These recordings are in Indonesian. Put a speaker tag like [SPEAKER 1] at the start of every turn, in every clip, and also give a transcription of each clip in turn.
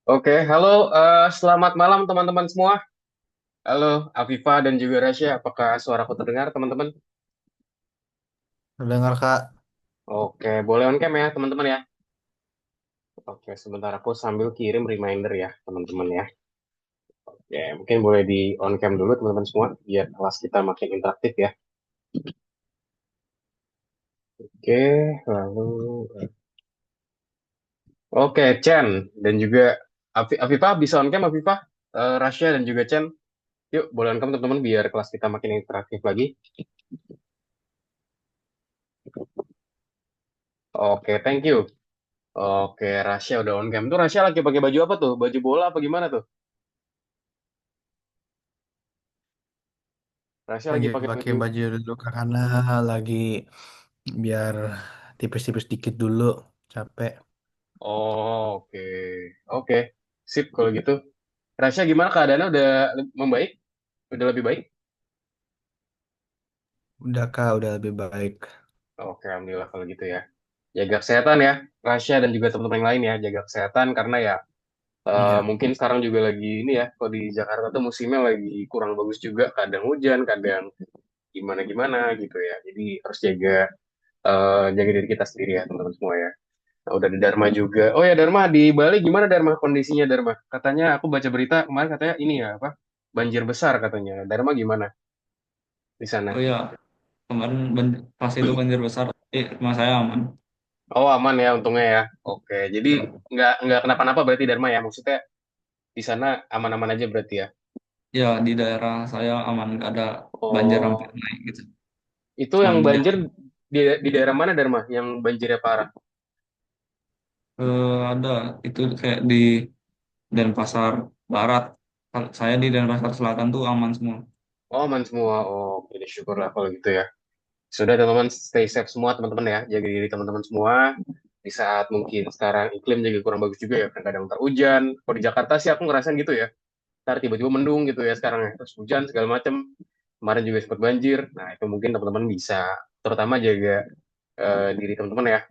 [SPEAKER 1] Oke, halo, selamat malam teman-teman semua. Halo, Afifa dan juga Rasya. Apakah suaraku terdengar, teman-teman?
[SPEAKER 2] Dengar Kak,
[SPEAKER 1] Oke, boleh on cam ya, teman-teman ya. Oke, sebentar aku sambil kirim reminder ya, teman-teman ya. Oke, mungkin boleh di on cam dulu, teman-teman semua, biar kelas kita makin interaktif ya. Oke, lalu, oke, Chen dan juga Afifa bisa on cam, Afifa, Rasya dan juga Chen. Yuk, boleh on cam teman-teman, biar kelas kita makin interaktif lagi. Oke, thank you. Oke, Rasya udah on cam. Tuh Rasya lagi pakai baju apa tuh? Baju bola apa gimana tuh? Rasya lagi
[SPEAKER 2] lagi
[SPEAKER 1] pakai
[SPEAKER 2] pakai
[SPEAKER 1] baju.
[SPEAKER 2] baju dulu Kak, karena lagi biar tipis-tipis dikit dulu, capek.
[SPEAKER 1] Oh, oke. Oke. Sip kalau gitu. Rasya gimana keadaannya udah membaik? Udah lebih baik?
[SPEAKER 2] Udah Kak, udah lebih baik.
[SPEAKER 1] Oke, alhamdulillah kalau gitu ya. Jaga kesehatan ya, Rasya dan juga teman-teman yang lain ya. Jaga kesehatan karena ya
[SPEAKER 2] Iya,
[SPEAKER 1] mungkin sekarang juga lagi ini ya, kalau di Jakarta tuh musimnya lagi kurang bagus juga. Kadang hujan, kadang gimana-gimana gitu ya. Jadi harus jaga diri kita sendiri ya, teman-teman semua ya. Nah, udah di Dharma juga. Oh ya Dharma di Bali gimana Dharma kondisinya Dharma? Katanya aku baca berita kemarin katanya ini ya apa? Banjir besar katanya. Dharma gimana di
[SPEAKER 3] Oh
[SPEAKER 1] sana?
[SPEAKER 3] ya, kemarin pas itu banjir besar, rumah saya aman.
[SPEAKER 1] Oh aman ya untungnya ya. Oke, jadi nggak kenapa-napa berarti Dharma ya. Maksudnya di sana aman-aman aja berarti ya.
[SPEAKER 3] Ya, di daerah saya aman, nggak ada banjir sampai
[SPEAKER 1] Oh,
[SPEAKER 3] naik gitu.
[SPEAKER 1] itu yang
[SPEAKER 3] Cuman
[SPEAKER 1] banjir di daerah mana Dharma? Yang banjirnya parah?
[SPEAKER 3] ada itu kayak di Denpasar Barat. Kalau saya di Denpasar Selatan tuh aman semua.
[SPEAKER 1] Oh aman semua. Oh, oke deh, syukurlah kalau gitu ya. Sudah teman-teman stay safe semua teman-teman ya. Jaga diri teman-teman semua. Di saat mungkin sekarang iklim juga kurang bagus juga ya. Kadang-kadang ntar hujan. Kalau di Jakarta sih aku ngerasain gitu ya. Ntar tiba-tiba mendung gitu ya sekarang ya. Terus hujan segala macam. Kemarin juga sempat banjir. Nah itu mungkin teman-teman bisa terutama jaga diri teman-teman ya.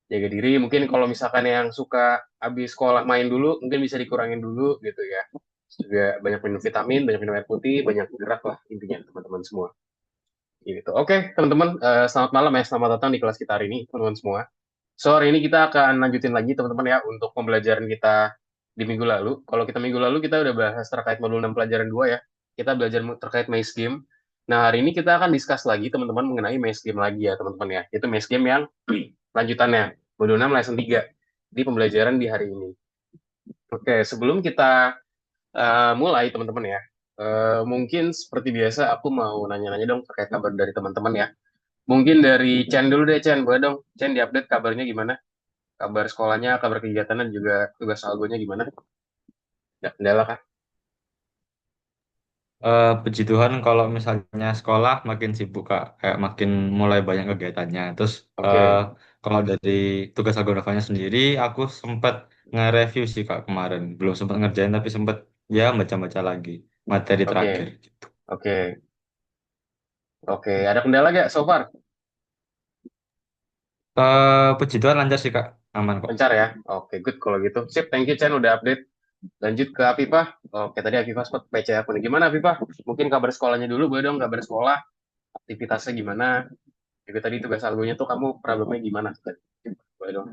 [SPEAKER 1] Jaga diri. Mungkin kalau misalkan yang suka habis sekolah main dulu, mungkin bisa dikurangin dulu gitu ya. Terus juga banyak minum vitamin, banyak minum air putih, banyak gerak lah intinya teman-teman semua. Gitu. Oke, teman-teman, selamat malam ya. Selamat datang di kelas kita hari ini, teman-teman semua. So, hari ini kita akan lanjutin lagi, teman-teman ya, untuk pembelajaran kita di minggu lalu. Kalau kita minggu lalu, kita udah bahas terkait modul 6 pelajaran 2 ya. Kita belajar terkait maze game. Nah, hari ini kita akan discuss lagi, teman-teman, mengenai maze game lagi ya, teman-teman ya. Itu maze game yang lanjutannya, modul 6 lesson 3 di pembelajaran di hari ini. Oke, sebelum kita mulai teman-teman ya. Mungkin seperti biasa aku mau nanya-nanya dong terkait kabar dari teman-teman ya. Mungkin dari Chen dulu deh Chen, boleh dong. Chen diupdate kabarnya gimana? Kabar sekolahnya, kabar kegiatan dan juga tugas algonya gimana? Ya, kendala kah?
[SPEAKER 3] Puji Tuhan kalau misalnya sekolah makin sibuk Kak, kayak makin mulai banyak kegiatannya. Terus eh,
[SPEAKER 1] Oke,
[SPEAKER 3] kalau dari tugas agamanya sendiri, aku sempat nge-review sih Kak kemarin. Belum sempat ngerjain tapi sempat ya baca-baca lagi materi
[SPEAKER 1] oke,
[SPEAKER 3] terakhir gitu.
[SPEAKER 1] oke, oke. Ada kendala gak so far?
[SPEAKER 3] Puji Tuhan lancar sih Kak, aman kok.
[SPEAKER 1] Lancar ya? Oke, good kalau gitu. Sip, thank you Chen udah update. Lanjut ke Afifah. Oke, tadi Afifah sempat PC aku nih. Gimana Afifah? Mungkin kabar sekolahnya dulu, boleh dong kabar sekolah. Aktivitasnya gimana? Juga tadi tugas algonya tuh kamu problemnya gimana? Boleh dong.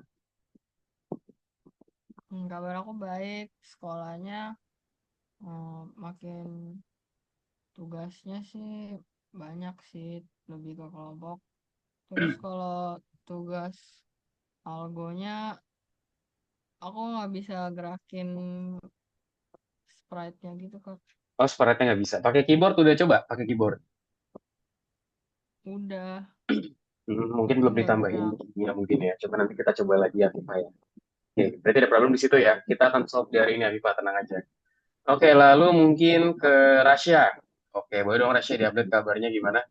[SPEAKER 4] Kabar aku baik, sekolahnya makin tugasnya sih banyak sih, lebih ke kelompok. Terus kalau tugas algonya, aku nggak bisa gerakin sprite-nya gitu Kak.
[SPEAKER 1] Oh, sprite nggak bisa. Pakai keyboard udah coba? Pakai keyboard.
[SPEAKER 4] Udah,
[SPEAKER 1] Mungkin
[SPEAKER 4] tapi
[SPEAKER 1] belum
[SPEAKER 4] nggak
[SPEAKER 1] ditambahin
[SPEAKER 4] gerak.
[SPEAKER 1] ya mungkin ya. Coba nanti kita coba lagi ya, Viva ya. Oke, berarti ada problem di situ ya. Kita akan solve di hari ini, Viva, tenang aja. Oke, lalu mungkin ke Rasya. Oke, boleh dong Rasya diupdate kabarnya gimana?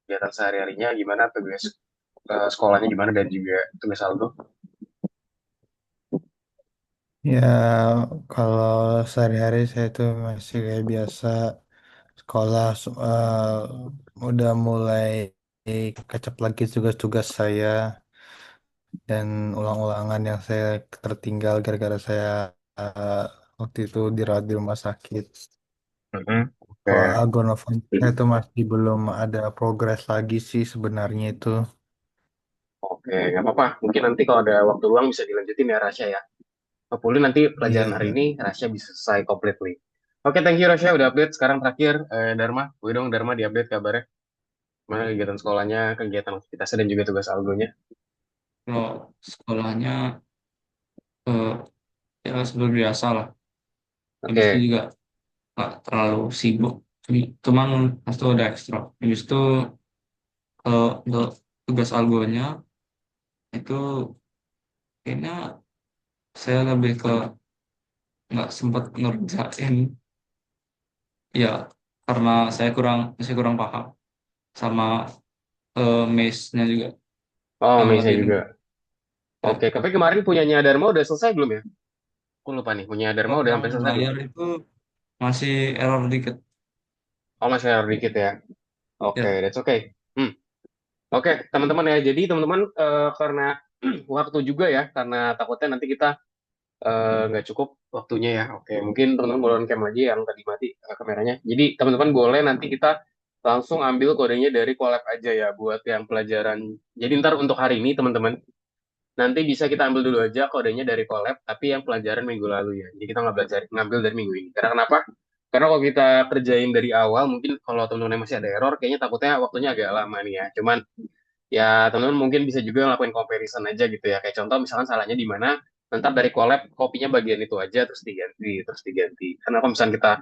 [SPEAKER 1] Kegiatan sehari-harinya gimana? Tugas sekolahnya gimana? Dan juga tugas algo.
[SPEAKER 2] Ya kalau sehari-hari saya tuh masih kayak biasa sekolah, udah mulai kecap lagi tugas-tugas saya dan ulang-ulangan yang saya tertinggal gara-gara saya waktu itu dirawat di rumah sakit.
[SPEAKER 1] Mhm. Oke,
[SPEAKER 2] Kalau Algonova itu masih belum ada progres lagi sih sebenarnya itu.
[SPEAKER 1] oke, nggak apa-apa. Mungkin nanti kalau ada waktu luang bisa dilanjutin ya Rasya ya. Hopefully nanti
[SPEAKER 2] Iya,
[SPEAKER 1] pelajaran hari
[SPEAKER 2] iya.
[SPEAKER 1] ini Rasya bisa selesai completely. Oke, thank you Rasya udah update. Sekarang terakhir Dharma, gue dong Dharma di-update kabarnya. Mana kegiatan sekolahnya, kegiatan aktivitasnya dan juga tugas algonya.
[SPEAKER 5] Kalau sekolahnya eh, ya seperti biasa lah. Habis itu
[SPEAKER 1] Oke,
[SPEAKER 5] juga nggak terlalu sibuk. Cuman pas itu ada ekstra. Habis itu kalau untuk tugas algonya itu kayaknya saya lebih ke nggak sempat ngerjain ya karena saya masih kurang paham sama maze-nya juga
[SPEAKER 1] oh
[SPEAKER 5] yang
[SPEAKER 1] Meisha
[SPEAKER 5] lebih
[SPEAKER 1] juga.
[SPEAKER 5] ribet.
[SPEAKER 1] Oke,
[SPEAKER 5] Ya.
[SPEAKER 1] tapi kemarin punyanya Dharma udah selesai belum ya? Aku lupa nih, punya Dharma
[SPEAKER 5] Kalau
[SPEAKER 1] udah
[SPEAKER 5] yang
[SPEAKER 1] sampai selesai belum?
[SPEAKER 5] layar itu masih error dikit.
[SPEAKER 1] Oh masih ada dikit ya. Oke,
[SPEAKER 5] Ya,
[SPEAKER 1] that's okay. Hmm. Oke, teman-teman ya. Jadi teman-teman karena waktu juga ya, karena takutnya nanti kita nggak cukup waktunya ya. Oke, mungkin teman-teman boleh cam aja yang tadi mati kameranya. Jadi teman-teman boleh nanti kita langsung ambil kodenya dari collab aja ya buat yang pelajaran. Jadi ntar untuk hari ini teman-teman nanti bisa kita ambil dulu aja kodenya dari collab, tapi yang pelajaran minggu lalu ya. Jadi kita nggak belajar ngambil dari minggu ini. Karena kenapa? Karena kalau kita kerjain dari awal, mungkin kalau teman-teman masih ada error, kayaknya takutnya waktunya agak lama nih ya. Cuman ya teman-teman mungkin bisa juga ngelakuin comparison aja gitu ya. Kayak contoh misalkan salahnya di mana, ntar dari collab kopinya bagian itu aja terus diganti, terus diganti. Karena kalau misalkan kita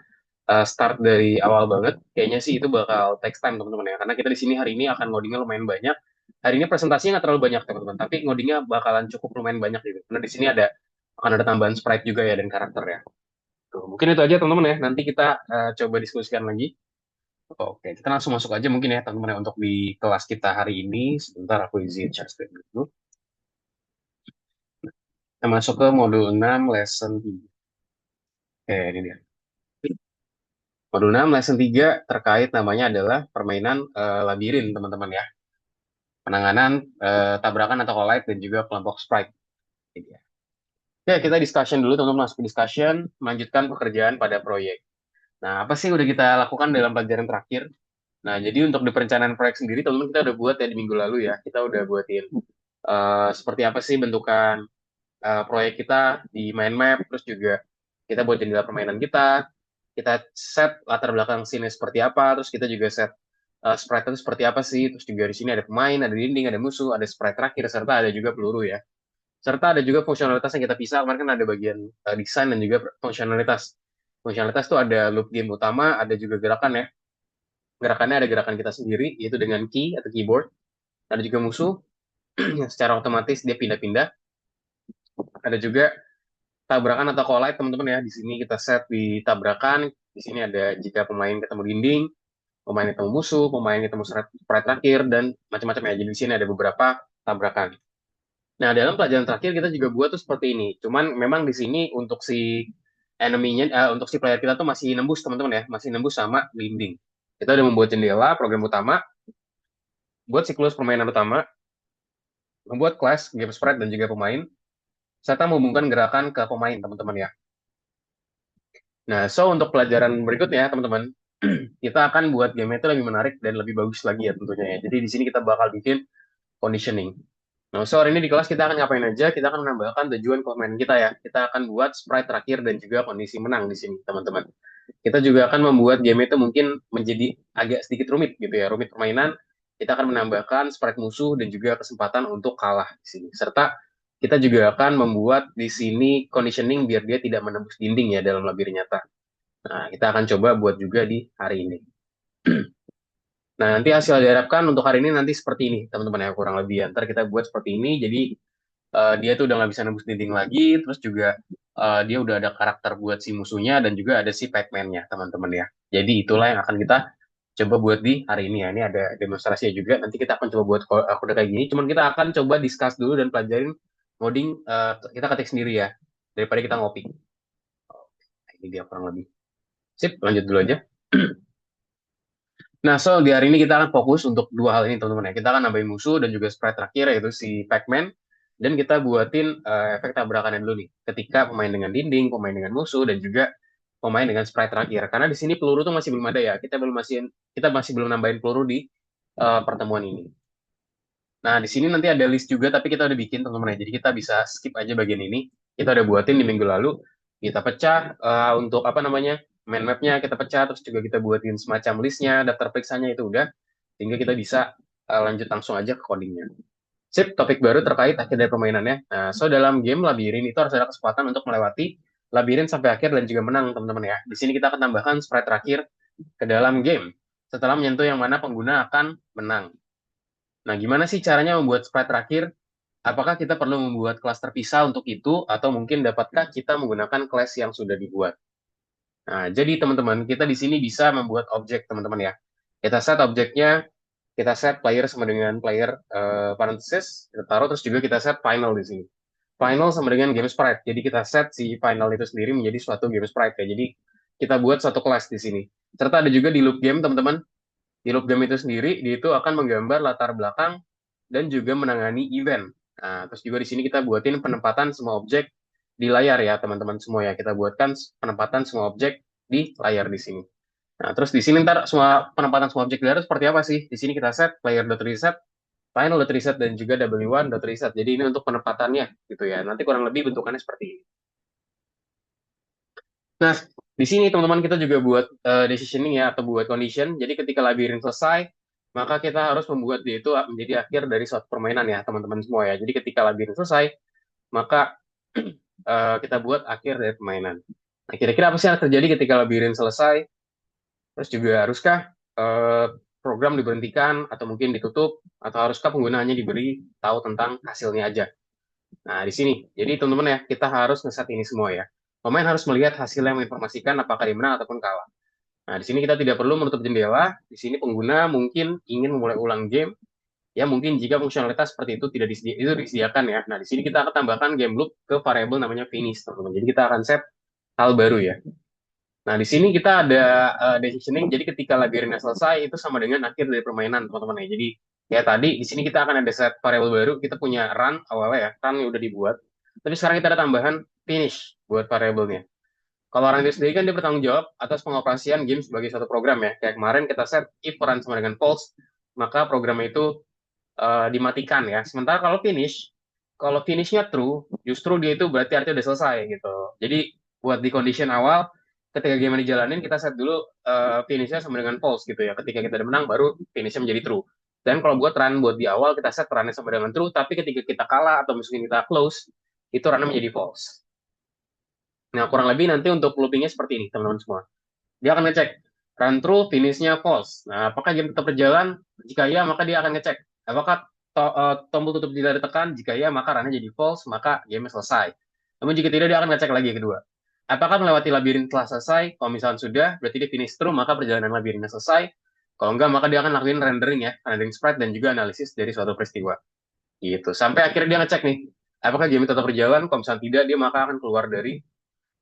[SPEAKER 1] start dari awal banget, kayaknya sih itu bakal takes time teman-teman ya. Karena kita di sini hari ini akan ngodingnya lumayan banyak. Hari ini presentasinya nggak terlalu banyak teman-teman, tapi ngodingnya bakalan cukup lumayan banyak gitu. Karena di sini akan ada tambahan sprite juga ya dan karakter ya. Tuh, mungkin itu aja teman-teman ya. Nanti kita coba diskusikan lagi. Oke, kita langsung masuk aja mungkin ya teman-teman ya, untuk di kelas kita hari ini. Sebentar aku izin share screen dulu. Kita masuk ke modul 6 lesson 3. Oke, ini dia. Modul 6 lesson 3 terkait namanya adalah permainan labirin teman-teman ya. Penanganan tabrakan atau collide dan juga kelompok sprite. Ini dia. Oke, kita discussion dulu teman-teman, masuk ke discussion, melanjutkan pekerjaan pada proyek. Nah, apa sih udah kita lakukan dalam pelajaran terakhir? Nah, jadi untuk di perencanaan proyek sendiri, teman-teman kita udah buat ya di minggu lalu ya. Kita udah buatin seperti apa sih bentukan proyek kita di mind map, terus juga kita buat jendela permainan kita set latar belakang scene seperti apa, terus kita juga set sprite itu seperti apa sih, terus juga di sini ada pemain, ada dinding, ada musuh, ada sprite terakhir, serta ada juga peluru ya. Serta ada juga fungsionalitas yang kita pisah, kemarin kan ada bagian desain dan juga fungsionalitas. Fungsionalitas tuh ada loop game utama, ada juga gerakan ya. Gerakannya ada gerakan kita sendiri, yaitu dengan key atau keyboard. Ada juga musuh, yang secara otomatis dia pindah-pindah. Ada juga tabrakan atau collide teman-teman ya. Di sini kita set di tabrakan. Di sini ada jika pemain ketemu dinding, pemain ketemu musuh, pemain ketemu sprite terakhir dan macam-macam ya. Jadi di sini ada beberapa tabrakan. Nah, dalam pelajaran terakhir kita juga buat tuh seperti ini. Cuman memang di sini untuk si enemy-nya, untuk si player kita tuh masih nembus teman-teman ya, masih nembus sama dinding. Kita udah membuat jendela, program utama, buat siklus permainan utama, membuat class, game sprite dan juga pemain, serta menghubungkan gerakan ke pemain teman-teman ya. Nah, so untuk pelajaran berikutnya, teman-teman, kita akan buat game itu lebih menarik dan lebih bagus lagi ya tentunya ya. Jadi di sini kita bakal bikin conditioning. Nah, so hari ini di kelas kita akan ngapain aja? Kita akan menambahkan tujuan komen kita ya. Kita akan buat sprite terakhir dan juga kondisi menang di sini, teman-teman. Kita juga akan membuat game itu mungkin menjadi agak sedikit rumit gitu ya, rumit permainan. Kita akan menambahkan sprite musuh dan juga kesempatan untuk kalah di sini. Serta kita juga akan membuat di sini conditioning biar dia tidak menembus dinding ya dalam labirin nyata. Nah, kita akan coba buat juga di hari ini. Nah, nanti hasil diharapkan untuk hari ini nanti seperti ini, teman-teman ya, kurang lebih ya. Ntar kita buat seperti ini, jadi dia tuh udah nggak bisa nembus dinding lagi, terus juga dia udah ada karakter buat si musuhnya, dan juga ada si Pac-Man-nya, teman-teman ya. Jadi itulah yang akan kita coba buat di hari ini ya. Ini ada demonstrasinya juga, nanti kita akan coba buat kode kayak gini, cuman kita akan coba discuss dulu dan pelajarin coding, kita ketik sendiri ya, daripada kita ngopi. Nah, ini dia kurang lebih. Sip, lanjut dulu aja. Nah, so di hari ini kita akan fokus untuk dua hal ini, teman-teman ya. Kita akan nambahin musuh dan juga sprite terakhir, yaitu si Pac-Man. dan kita buatin efek tabrakannya dulu nih. Ketika pemain dengan dinding, pemain dengan musuh, dan juga pemain dengan sprite terakhir. Karena di sini peluru tuh masih belum ada ya. Kita masih belum nambahin peluru di pertemuan ini. Nah, di sini nanti ada list juga, tapi kita udah bikin teman-teman ya. Jadi kita bisa skip aja bagian ini. Kita udah buatin di minggu lalu. Kita pecah untuk apa namanya main mapnya kita pecah, terus juga kita buatin semacam listnya, daftar periksanya itu udah, sehingga kita bisa lanjut langsung aja ke codingnya. Sip, topik baru terkait akhir dari permainannya. Nah, so dalam game labirin itu harus ada kesempatan untuk melewati labirin sampai akhir dan juga menang, teman-teman ya. Di sini kita akan tambahkan sprite terakhir ke dalam game setelah menyentuh yang mana pengguna akan menang. Nah, gimana sih caranya membuat sprite terakhir? Apakah kita perlu membuat kelas terpisah untuk itu, atau mungkin dapatkah kita menggunakan kelas yang sudah dibuat? Nah, jadi teman-teman, kita di sini bisa membuat objek, teman-teman ya. Kita set objeknya, kita set player sama dengan player parenthesis, kita taruh, terus juga kita set final di sini. Final sama dengan game sprite. Jadi kita set si final itu sendiri menjadi suatu game sprite ya. Jadi kita buat suatu kelas di sini. Serta ada juga di loop game, teman-teman. Di loop game itu sendiri, dia itu akan menggambar latar belakang dan juga menangani event. Nah, terus juga di sini kita buatin penempatan semua objek di layar ya, teman-teman semua ya. Kita buatkan penempatan semua objek di layar di sini. Nah, terus di sini ntar semua penempatan semua objek di layar seperti apa sih? Di sini kita set player.reset, final.reset, dan juga w1.reset. Jadi ini untuk penempatannya gitu ya. Nanti kurang lebih bentukannya seperti ini. Nah, di sini teman-teman kita juga buat decisioning ya, atau buat condition. Jadi ketika labirin selesai, maka kita harus membuat dia itu menjadi akhir dari suatu permainan ya, teman-teman semua ya. Jadi ketika labirin selesai, maka kita buat akhir dari permainan. Nah, kira-kira apa sih yang terjadi ketika labirin selesai? Terus juga haruskah program diberhentikan, atau mungkin ditutup, atau haruskah penggunaannya diberi tahu tentang hasilnya aja? Nah, di sini. Jadi, teman-teman ya, kita harus ngeset ini semua ya. Pemain harus melihat hasil yang menginformasikan apakah dia menang ataupun kalah. Nah, di sini kita tidak perlu menutup jendela. Di sini pengguna mungkin ingin memulai ulang game. Ya, mungkin jika fungsionalitas seperti itu tidak disediakan ya. Nah, di sini kita akan tambahkan game loop ke variabel namanya finish, teman-teman. Jadi, kita akan set hal baru ya. Nah, di sini kita ada decisioning. Jadi, ketika labirinnya selesai, itu sama dengan akhir dari permainan, teman-teman ya. Jadi, kayak tadi, di sini kita akan ada set variabel baru. Kita punya run awalnya ya. Run yang udah dibuat. Tapi sekarang kita ada tambahan finish buat variabelnya. Kalau orang itu sendiri kan dia bertanggung jawab atas pengoperasian game sebagai suatu program ya. Kayak kemarin kita set if run sama dengan false, maka program itu dimatikan ya. Sementara kalau finishnya true, justru dia itu berarti artinya udah selesai gitu. Jadi buat di condition awal, ketika game dijalanin, kita set dulu finishnya sama dengan false gitu ya. Ketika kita udah menang, baru finishnya menjadi true. Dan kalau buat run buat di awal, kita set runnya sama dengan true, tapi ketika kita kalah atau mungkin kita close, itu runnya menjadi false. Nah, kurang lebih nanti untuk loopingnya seperti ini, teman-teman semua. Dia akan ngecek run true, finishnya false. Nah, apakah game tetap berjalan? Jika iya, maka dia akan ngecek apakah tombol tutup tidak ditekan. Jika iya, maka runnya jadi false, maka game selesai. Namun jika tidak, dia akan ngecek lagi kedua. Apakah melewati labirin telah selesai? Kalau misalnya sudah, berarti dia finish true, maka perjalanan labirinnya selesai. Kalau enggak, maka dia akan lakuin rendering ya, rendering sprite dan juga analisis dari suatu peristiwa. Gitu. Sampai akhirnya dia ngecek nih, apakah game tetap berjalan? Kalau misalnya tidak, dia maka akan keluar dari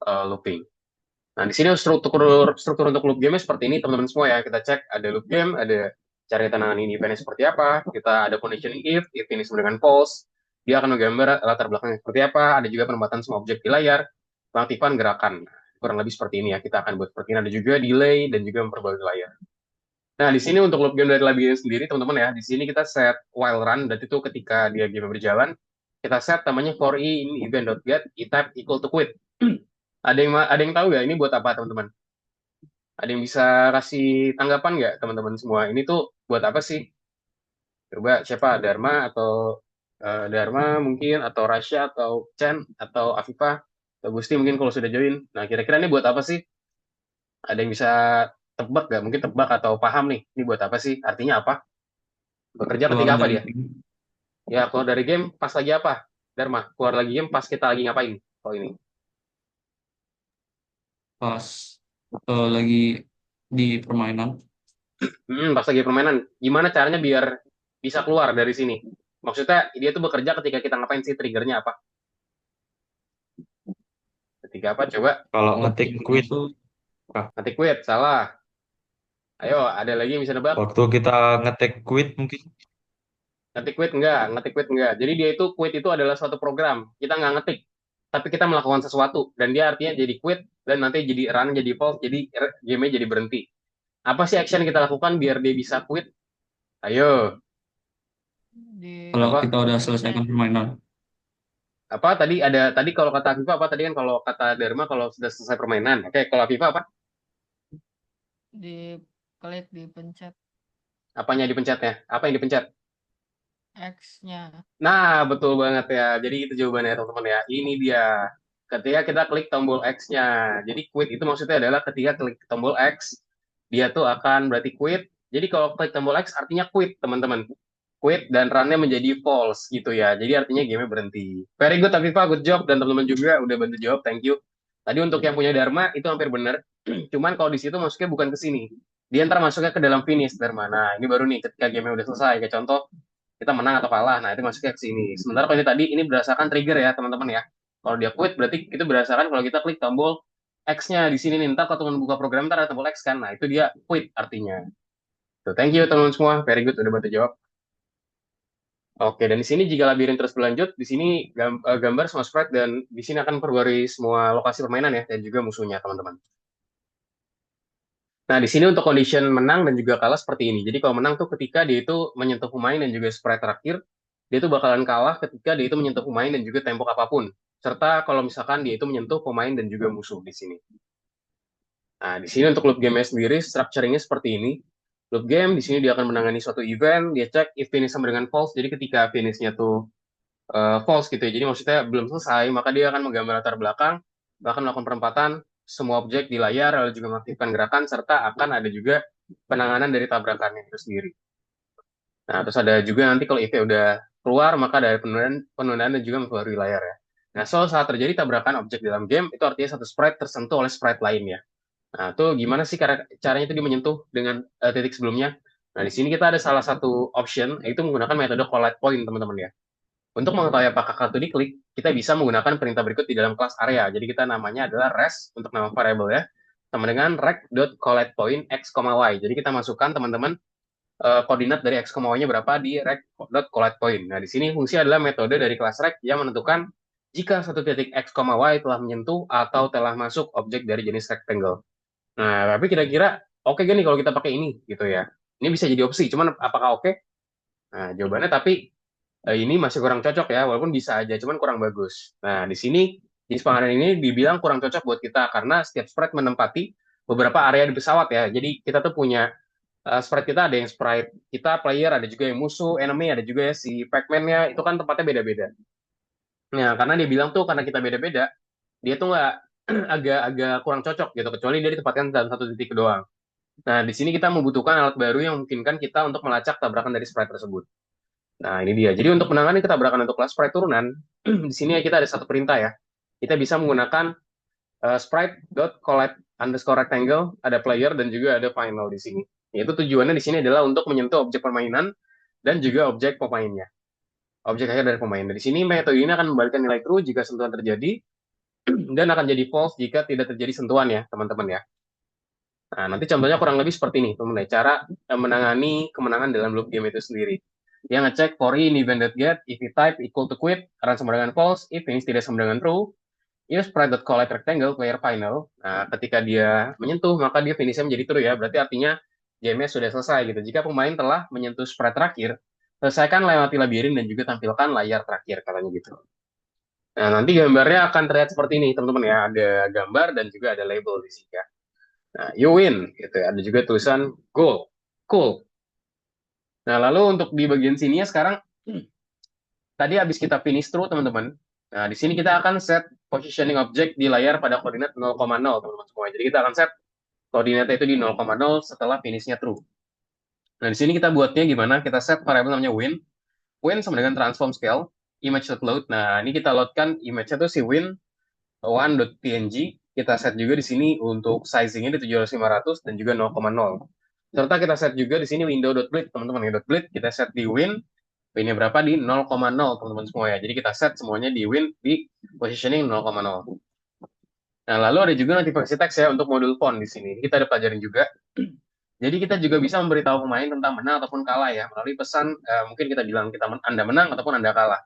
[SPEAKER 1] looping. Nah, di sini struktur untuk loop game seperti ini, teman-teman semua ya. Kita cek ada loop game, ada cara kita nangani eventnya seperti apa. Kita ada condition if ini sama dengan false. Dia akan menggambar latar belakangnya seperti apa. Ada juga penempatan semua objek di layar, pengaktifan gerakan. Kurang lebih seperti ini ya. Kita akan buat seperti ini. Ada juga delay dan juga memperbarui layar. Nah, di sini untuk loop game dari labirin sendiri, teman-teman ya. Di sini kita set while run, dan itu ketika dia game berjalan, kita set namanya for in event.get type equal to quit. Ada yang tahu nggak ini buat apa, teman-teman? Ada yang bisa kasih tanggapan nggak, teman-teman semua? Ini tuh buat apa sih? Coba siapa? Dharma mungkin, atau Rasya, atau Chen, atau Afifah, atau Gusti mungkin kalau sudah join. Nah, kira-kira ini buat apa sih? Ada yang bisa tebak nggak? Mungkin tebak atau paham nih. Ini buat apa sih? Artinya apa? Bekerja
[SPEAKER 5] Keluar
[SPEAKER 1] ketika apa
[SPEAKER 5] dari
[SPEAKER 1] dia? Ya, keluar dari game pas lagi apa? Dharma, keluar lagi game pas kita lagi ngapain? Kalau ini.
[SPEAKER 5] pas lagi di permainan.
[SPEAKER 1] Pas lagi permainan. Gimana caranya biar bisa keluar dari sini? Maksudnya dia tuh bekerja ketika kita ngapain sih, triggernya apa? Ketika apa? Coba
[SPEAKER 3] Kalau ngetik quit,
[SPEAKER 5] Itu
[SPEAKER 1] nanti quit, salah. Ayo, ada lagi yang bisa nebak?
[SPEAKER 3] waktu kita ngetik quit mungkin
[SPEAKER 1] Ngetik quit enggak, ngetik quit enggak. Jadi dia itu quit itu adalah suatu program. Kita nggak ngetik, tapi kita melakukan sesuatu dan dia artinya jadi quit dan nanti jadi run jadi false, jadi game-nya jadi berhenti. Apa sih action yang kita lakukan biar dia bisa quit? Ayo,
[SPEAKER 4] Di
[SPEAKER 5] Kalau
[SPEAKER 1] apa
[SPEAKER 5] kita udah
[SPEAKER 4] reset,
[SPEAKER 5] selesaikan permainan.
[SPEAKER 1] apa tadi kalau kata Viva apa tadi kan kalau kata Dharma kalau sudah selesai permainan. Oke, kalau Viva apa?
[SPEAKER 4] diklik, dipencet
[SPEAKER 1] Apanya dipencetnya? Apa yang dipencet?
[SPEAKER 4] X-nya.
[SPEAKER 1] Nah, betul banget ya. Jadi itu jawabannya teman-teman ya. Ini dia. Ketika kita klik tombol X-nya. Jadi quit itu maksudnya adalah ketika klik tombol X, dia tuh akan berarti quit. Jadi kalau klik tombol X artinya quit, teman-teman. Quit dan run-nya menjadi false gitu ya. Jadi artinya game berhenti. Very good, Afifa. Good job. Dan teman-teman juga udah bantu jawab. Thank you. Tadi untuk yang punya Dharma itu hampir benar. Cuman kalau di situ masuknya bukan ke sini. Dia ntar masuknya ke dalam finish Dharma. Nah, ini baru nih ketika game udah selesai. Kayak contoh, kita menang atau kalah. Nah, itu masuknya ke sini. Sementara kalau ini tadi, ini berdasarkan trigger ya, teman-teman ya. Kalau dia quit, berarti itu berdasarkan kalau kita klik tombol X-nya di sini nih. Ntar kalau teman buka program, ntar ada tombol X kan. Nah, itu dia quit artinya. Tuh, thank you teman-teman semua. Very good, udah bantu jawab. Oke, dan di sini jika labirin terus berlanjut, di sini gambar semua sprite dan di sini akan perbarui semua lokasi permainan ya, dan juga musuhnya, teman-teman. Nah, di sini untuk condition menang dan juga kalah seperti ini. Jadi kalau menang tuh ketika dia itu menyentuh pemain dan juga sprite terakhir, dia itu bakalan kalah ketika dia itu menyentuh pemain dan juga tembok apapun. Serta kalau misalkan dia itu menyentuh pemain dan juga musuh di sini. Nah, di sini untuk loop game sendiri, structuring-nya seperti ini. Loop game, di sini dia akan menangani suatu event, dia cek if finish sama dengan false. Jadi ketika finish-nya tuh false gitu ya. Jadi maksudnya belum selesai, maka dia akan menggambar latar belakang, bahkan melakukan perempatan semua objek di layar, lalu juga mengaktifkan gerakan, serta akan ada juga penanganan dari tabrakannya itu sendiri. Nah, terus ada juga nanti kalau if udah keluar, maka ada penundaan dan juga mempengaruhi layar ya. Nah, saat terjadi tabrakan objek dalam game, itu artinya satu sprite tersentuh oleh sprite lainnya. Nah, itu gimana sih caranya itu dia menyentuh dengan titik sebelumnya? Nah, di sini kita ada salah satu option, yaitu menggunakan metode collide point, teman-teman ya. Untuk mengetahui apakah kartu diklik, kita bisa menggunakan perintah berikut di dalam kelas area. Jadi kita namanya adalah res untuk nama variable ya, sama dengan rec.collectPoint x, y. Jadi kita masukkan teman-teman koordinat dari x, y-nya berapa di rec.collectPoint. Nah, di sini fungsi adalah metode dari kelas rec yang menentukan jika satu titik x, y telah menyentuh atau telah masuk objek dari jenis rectangle. Nah, tapi kira-kira oke gak nih kalau kita pakai ini gitu ya. Ini bisa jadi opsi, cuman apakah oke? Nah, jawabannya tapi ini masih kurang cocok ya, walaupun bisa aja, cuman kurang bagus. Nah, di sini jenis panganan ini dibilang kurang cocok buat kita karena setiap sprite menempati beberapa area di pesawat ya. Jadi kita tuh punya sprite kita ada yang sprite kita player, ada juga yang musuh, enemy, ada juga ya si Pac-Man-nya, itu kan tempatnya beda-beda. Nah, karena dia bilang tuh karena kita beda-beda, dia tuh nggak agak-agak kurang cocok gitu, kecuali dia ditempatkan dalam satu titik doang. Nah, di sini kita membutuhkan alat baru yang memungkinkan kita untuk melacak tabrakan dari sprite tersebut. Nah, ini dia. Jadi untuk menangani ketabrakan untuk kelas sprite turunan, di sini kita ada satu perintah ya. Kita bisa menggunakan sprite.collect_rectangle, ada player dan juga ada final di sini. Yaitu tujuannya di sini adalah untuk menyentuh objek permainan dan juga objek pemainnya. Objek akhir dari pemain. Dari sini metode ini akan membalikan nilai true jika sentuhan terjadi dan akan jadi false jika tidak terjadi sentuhan ya, teman-teman ya. Nah, nanti contohnya kurang lebih seperti ini, teman-teman. Cara menangani kemenangan dalam loop game itu sendiri. Dia ngecek for in event.get, if type equal to quit, run sama dengan false, if finish tidak sama dengan true, if sprite.collect rectangle, player final. Nah, ketika dia menyentuh, maka dia finishnya menjadi true ya. Berarti artinya game-nya sudah selesai gitu. Jika pemain telah menyentuh sprite terakhir, selesaikan lewati labirin dan juga tampilkan layar terakhir, katanya gitu. Nah, nanti gambarnya akan terlihat seperti ini, teman-teman ya. Ada gambar dan juga ada label di sini ya. Nah, you win, gitu ya. Ada juga tulisan goal. Cool. Nah, lalu untuk di bagian sini ya sekarang, tadi habis kita finish true, teman-teman. Nah, di sini kita akan set positioning object di layar pada koordinat 0,0, teman-teman semua. Jadi kita akan set koordinatnya itu di 0,0 setelah finishnya true. Nah, di sini kita buatnya gimana? Kita set variable namanya win. Win sama dengan transform scale, image.load. Nah, ini kita loadkan image-nya tuh si win1.png. Kita set juga di sini untuk sizing-nya di 700-500 dan juga 0,0. Serta kita set juga di sini window.bleed, teman-teman. Window.bleed kita set di win. Win-nya berapa? Di 0,0, teman-teman semua ya. Jadi kita set semuanya di win di positioning 0,0. Nah, lalu ada juga notifikasi teks ya untuk modul font di sini. Kita ada pelajarin juga. Jadi kita juga bisa memberitahu pemain tentang menang ataupun kalah ya melalui pesan mungkin kita bilang Anda menang ataupun Anda kalah.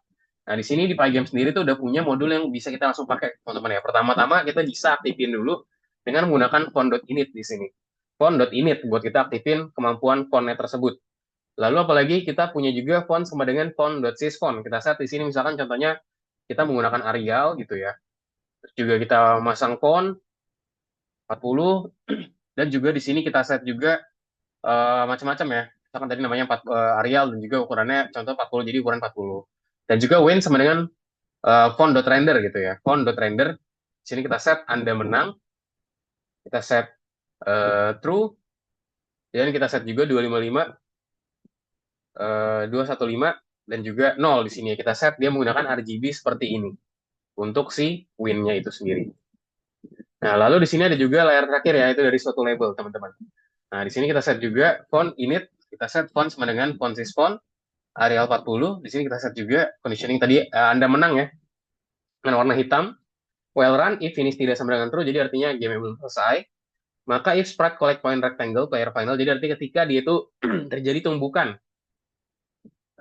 [SPEAKER 1] Nah, di sini di Pygame sendiri tuh udah punya modul yang bisa kita langsung pakai, teman-teman ya. Pertama-tama kita bisa aktifin dulu dengan menggunakan font.init di sini. Font.init buat kita aktifin kemampuan fontnya tersebut. Lalu apalagi kita punya juga font sama dengan font.sysfont. Kita set di sini misalkan contohnya kita menggunakan Arial gitu ya. Terus juga kita masang font 40 dan juga di sini kita set juga macam-macam ya. Misalkan tadi namanya Arial dan juga ukurannya contoh 40 jadi ukuran 40. Dan juga Win sama dengan font.render gitu ya. Font.render. Di sini kita set Anda menang, kita set true, dan kita set juga 255, 215, dan juga 0 di sini. Kita set dia menggunakan RGB seperti ini untuk si win-nya itu sendiri. Nah, lalu di sini ada juga layar terakhir ya, itu dari suatu label, teman-teman. Nah, di sini kita set juga font init, kita set font sama dengan font sysfont, Arial 40. Di sini kita set juga conditioning tadi Anda menang ya, dengan warna hitam. Well run, if finish tidak sama dengan true, jadi artinya game belum selesai. Maka if sprite collect point rectangle, player final, jadi artinya ketika dia itu terjadi tumbukan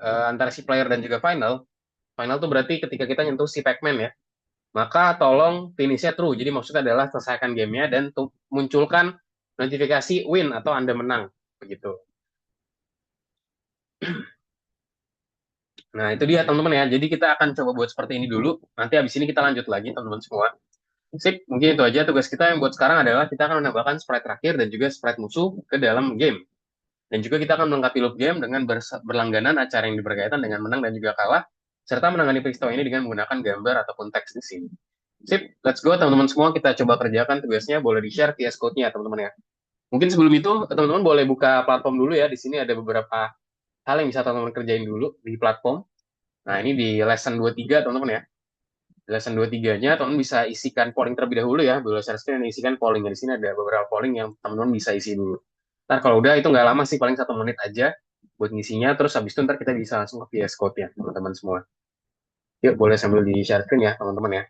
[SPEAKER 1] antara si player dan juga final, final itu berarti ketika kita nyentuh si Pac-Man ya, maka tolong finishnya true. Jadi maksudnya adalah selesaikan gamenya dan munculkan notifikasi win atau Anda menang. Begitu. Nah, itu dia teman-teman ya. Jadi kita akan coba buat seperti ini dulu. Nanti habis ini kita lanjut lagi teman-teman semua. Sip, mungkin itu aja tugas kita yang buat sekarang adalah kita akan menambahkan sprite terakhir dan juga sprite musuh ke dalam game. Dan juga kita akan melengkapi loop game dengan berlangganan acara yang berkaitan dengan menang dan juga kalah, serta menangani peristiwa ini dengan menggunakan gambar ataupun teks di sini. Sip, let's go teman-teman semua, kita coba kerjakan tugasnya, boleh di-share VS Code-nya teman-teman ya. Mungkin sebelum itu, teman-teman boleh buka platform dulu ya, di sini ada beberapa hal yang bisa teman-teman kerjain dulu di platform. Nah, ini di lesson 23 teman-teman ya. Di lesson 23-nya teman-teman bisa isikan polling terlebih dahulu ya, boleh share screen dan isikan polling. Di sini ada beberapa polling yang teman-teman bisa isi dulu. Ntar kalau udah itu nggak lama sih, paling 1 menit aja buat ngisinya, terus habis itu ntar kita bisa langsung ke VS Code ya, teman-teman semua. Yuk, boleh sambil di share screen ya, teman-teman ya.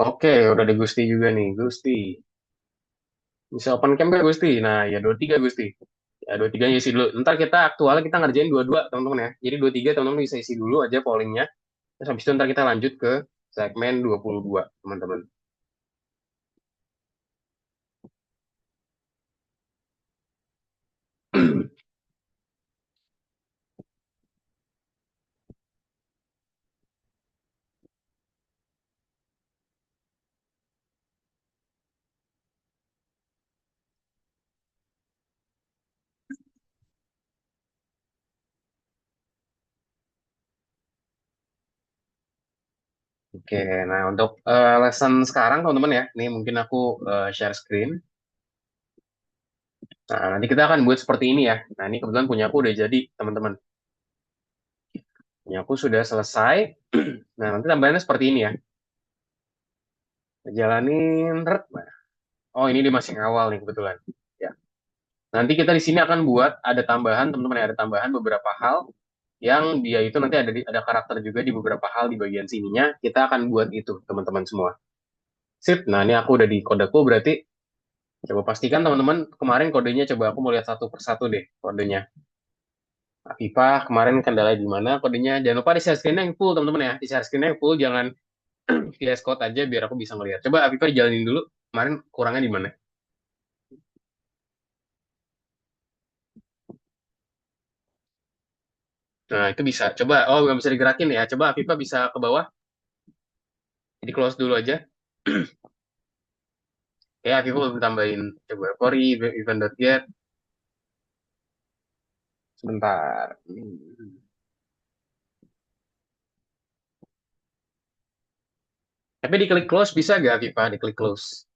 [SPEAKER 1] Oke, udah ada Gusti juga nih, Gusti. Bisa open cam nggak Gusti? Nah, ya 23 Gusti. Ya 23 isi dulu. Ntar kita aktualnya kita ngerjain 22 teman-teman ya. Jadi 23 teman-teman bisa isi dulu aja pollingnya. Terus habis itu ntar kita lanjut ke segmen 22 teman-teman. Oke, nah untuk lesson sekarang teman-teman ya, nih mungkin aku share screen. Nah, nanti kita akan buat seperti ini ya. Nah, ini kebetulan punya aku udah jadi teman-teman. Punya aku sudah selesai. Nah, nanti tambahannya seperti ini ya. Jalanin, oh ini di masing awal nih kebetulan. Ya. Nanti kita di sini akan buat ada tambahan teman-teman ya, ada tambahan beberapa hal yang dia itu nanti ada karakter juga di beberapa hal di bagian sininya. Kita akan buat itu teman-teman semua. Sip. Nah, ini aku udah di kodeku berarti. Coba pastikan teman-teman kemarin kodenya, coba aku mau lihat satu persatu deh kodenya. Afifa kemarin kendala di mana kodenya? Jangan lupa di share screen yang full teman-teman ya. Di share screen yang full, jangan VS Code aja biar aku bisa ngelihat. Coba Afifa jalanin dulu. Kemarin kurangnya di mana? Nah, itu bisa. Coba, oh nggak bisa digerakin ya. Coba Afifa bisa ke bawah. Jadi close dulu aja. Ya, Afifa belum tambahin. Coba, for event.get. Sebentar. Tapi diklik close bisa nggak Afifa? Diklik close.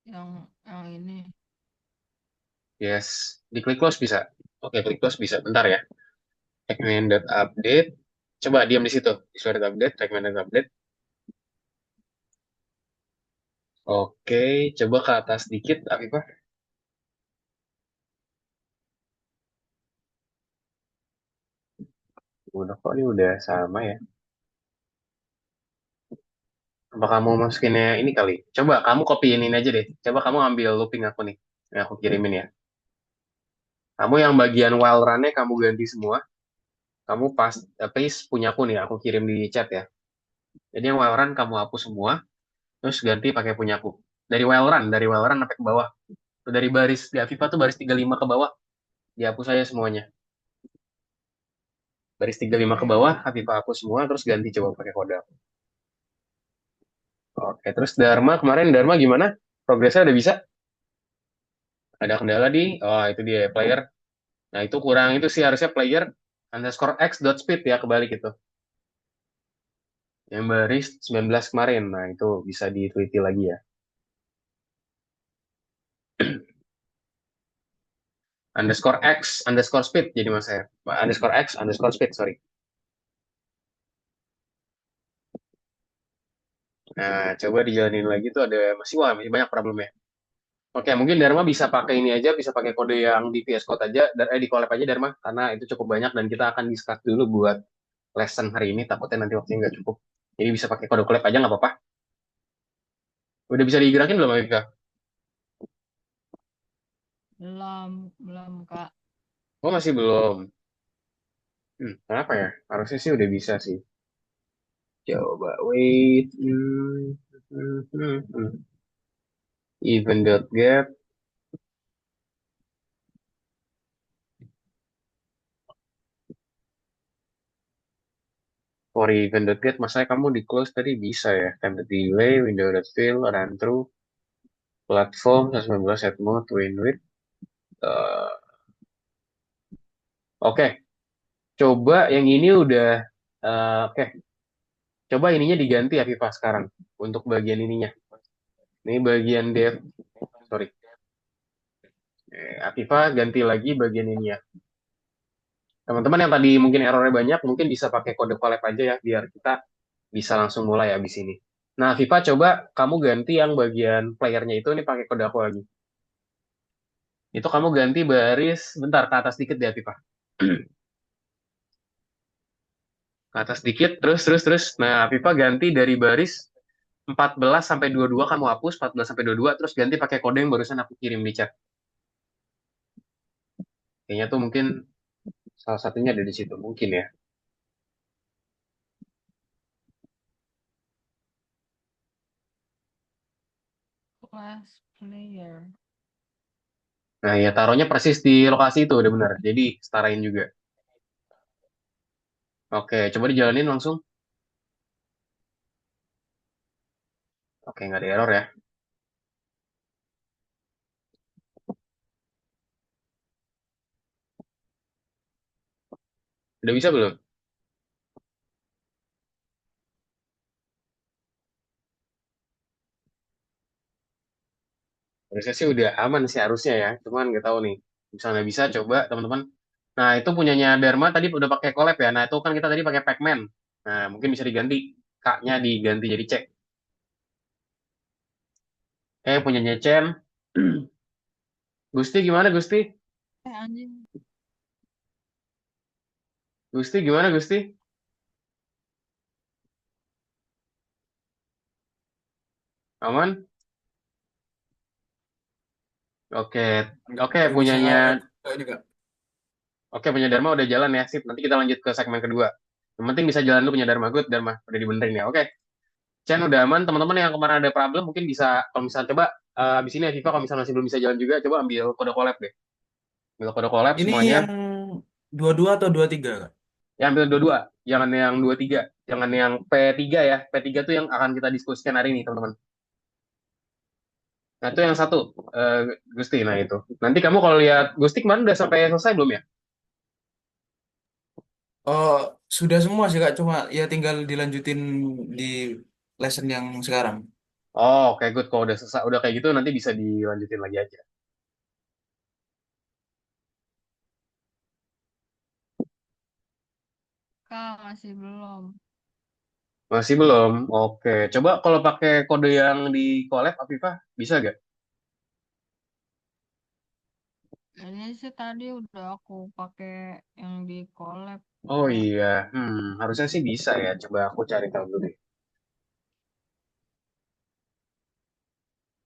[SPEAKER 4] Yang ini.
[SPEAKER 1] Yes. Diklik close bisa. Oke, klik close bisa. Bentar ya. Segment.update. Coba diam di situ. Visual update, segment update. Oke, coba ke atas dikit, Afifah. Udah kok, ini udah sama ya. Apa kamu masukinnya ini kali? Coba kamu copyin ini aja deh. Coba kamu ambil looping aku nih, yang aku kirimin ya. Kamu yang bagian while run-nya kamu ganti semua. Kamu paste punyaku nih, aku kirim di chat ya. Jadi yang while run kamu hapus semua, terus ganti pakai punyaku. Dari while run sampai ke bawah. Tuh, dari baris di Afifa tuh baris 35 ke bawah, dihapus aja semuanya. Baris 35 ke bawah,
[SPEAKER 4] Oke.
[SPEAKER 1] Afifa hapus semua, terus ganti coba pakai kode. Oke, terus Dharma gimana? Progresnya udah bisa? Ada kendala oh itu dia player. Nah itu kurang itu sih harusnya player underscore x dot speed ya kebalik itu. Yang baris 19 kemarin. Nah itu bisa diteliti lagi ya. Underscore x underscore speed jadi mas saya. Underscore x underscore speed sorry. Nah coba dijalanin lagi tuh ada masih banyak problemnya. Oke, mungkin Dharma bisa pakai ini aja, bisa pakai kode yang di VS Code aja, di collab aja Dharma, karena itu cukup banyak dan kita akan discuss dulu buat lesson hari ini, takutnya nanti waktunya nggak cukup. Jadi bisa pakai kode collab aja nggak apa-apa. Udah bisa digerakin belum, Vika?
[SPEAKER 4] Belum, Kak.
[SPEAKER 1] Oh, masih belum. Kenapa ya? Harusnya sih udah bisa sih. Coba, wait. Event.get. For event.get, masa kamu di close tadi bisa ya? Time delay, window.fill, run through, platform, 119, set mode, winwidth. Oke, coba yang ini udah. Oke, coba ininya diganti ya Viva sekarang. Untuk bagian ininya. Ini bagian dev. Sorry. Afifa ganti lagi bagian ini ya. Teman-teman yang tadi mungkin errornya banyak, mungkin bisa pakai kode collab aja ya, biar kita bisa langsung mulai habis ini. Nah, Viva coba kamu ganti yang bagian playernya itu, ini pakai kode aku lagi. Itu kamu ganti baris, bentar, ke atas dikit deh, Viva. Ke atas dikit, terus. Nah, Viva ganti dari baris 14 sampai 22 kamu hapus, 14 sampai 22, terus ganti pakai kode yang barusan aku kirim di chat. Kayaknya tuh mungkin salah satunya ada di situ, mungkin ya.
[SPEAKER 4] Class player.
[SPEAKER 1] Nah, ya taruhnya persis di lokasi itu, udah benar. Jadi, setarain juga. Oke, coba dijalanin langsung. Oke, nggak ada error ya. Udah bisa belum? Harusnya sih udah aman sih harusnya ya. Cuman nggak tahu nih. Misalnya bisa, coba teman-teman. Nah, itu punyanya Dharma tadi udah pakai collab ya. Nah, itu kan kita tadi pakai Pacman. Nah, mungkin bisa diganti. K-nya diganti jadi C. Punyanya Chen. Gusti gimana, Gusti?
[SPEAKER 4] Anjing.
[SPEAKER 1] Gusti gimana, Gusti? Aman? Oke, oke
[SPEAKER 2] Nggak bisa
[SPEAKER 1] punyanya
[SPEAKER 2] ini Kak.
[SPEAKER 1] Oke, punya Dharma udah jalan ya, sip. Nanti kita lanjut ke segmen kedua. Yang penting bisa jalan dulu punya Dharma. Good, Dharma. Udah dibenerin ya. Oke. Chen udah aman. Teman-teman yang kemarin ada problem mungkin bisa, kalau misalnya coba, abis ini ya Viva, kalau misalnya masih belum bisa jalan juga, coba ambil kode collab deh. Ambil kode collab
[SPEAKER 2] Ini
[SPEAKER 1] semuanya.
[SPEAKER 2] yang 22 atau 23 Kak?
[SPEAKER 1] Ya ambil dua-dua. Jangan yang 23. Jangan yang P3 ya. P3 tuh yang akan kita diskusikan hari ini, teman-teman. Nah, itu yang satu, eh, Gusti. Nah, itu. Nanti kamu kalau lihat, Gusti kemarin udah sampai selesai belum ya?
[SPEAKER 2] Oh, sudah semua sih Kak, cuma ya tinggal dilanjutin di lesson yang sekarang.
[SPEAKER 1] Oh, oke, good. Kalau udah selesai, udah kayak gitu, nanti bisa dilanjutin lagi aja.
[SPEAKER 4] Kak, masih belum.
[SPEAKER 1] Masih belum. Oke. Coba kalau pakai kode yang di collab, Afifah, bisa gak?
[SPEAKER 4] Ini sih tadi udah aku pakai yang di collab
[SPEAKER 1] Oh
[SPEAKER 4] Kak.
[SPEAKER 1] iya. Harusnya sih bisa ya. Coba aku cari tahu dulu deh.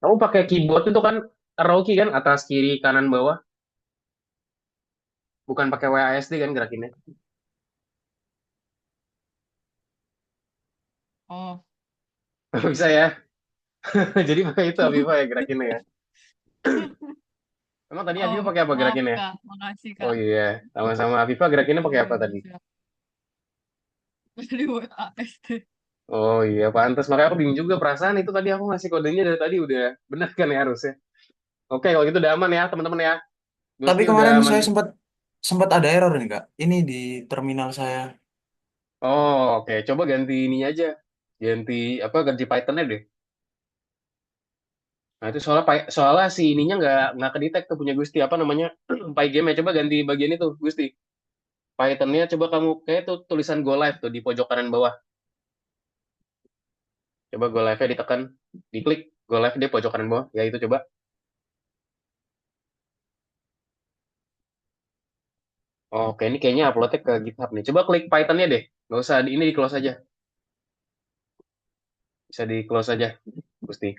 [SPEAKER 1] Kamu pakai keyboard itu kan arrow key kan atas kiri kanan bawah, bukan pakai WASD kan gerakinnya.
[SPEAKER 4] Oh,
[SPEAKER 1] Bisa ya. Jadi pakai itu Afifah ya gerakinnya ya. Emang tadi
[SPEAKER 4] oh,
[SPEAKER 1] Afifah pakai apa
[SPEAKER 4] maaf
[SPEAKER 1] gerakinnya?
[SPEAKER 4] Kak, makasih
[SPEAKER 1] Oh
[SPEAKER 4] Kak.
[SPEAKER 1] iya, sama-sama Afifah gerakinnya pakai
[SPEAKER 4] Iya,
[SPEAKER 1] apa tadi?
[SPEAKER 4] bisa. Dari WASD.
[SPEAKER 1] Oh iya, pantas. Makanya aku bingung juga perasaan itu tadi aku ngasih kodenya dari tadi udah benar kan ya harusnya. Oke, kalau gitu udah aman ya teman-teman ya.
[SPEAKER 2] Tapi
[SPEAKER 1] Gusti udah
[SPEAKER 2] kemarin
[SPEAKER 1] aman.
[SPEAKER 2] saya sempat sempat ada error nih Kak. Ini di terminal saya.
[SPEAKER 1] Oh oke, coba ganti ini aja. Ganti apa? Ganti Python-nya deh. Nah itu soalnya si ininya nggak kedetek tuh punya Gusti apa namanya Pygame ya. Coba ganti bagian itu Gusti. Python-nya coba kamu kayak tuh tulisan Go Live tuh di pojok kanan bawah. Coba Go Live-nya ditekan, diklik Go Live di pojok kanan bawah. Ya itu coba. Oke ini kayaknya upload-nya ke GitHub nih. Coba klik Python-nya deh. Nggak usah ini di close aja. Bisa di close aja, Gusti.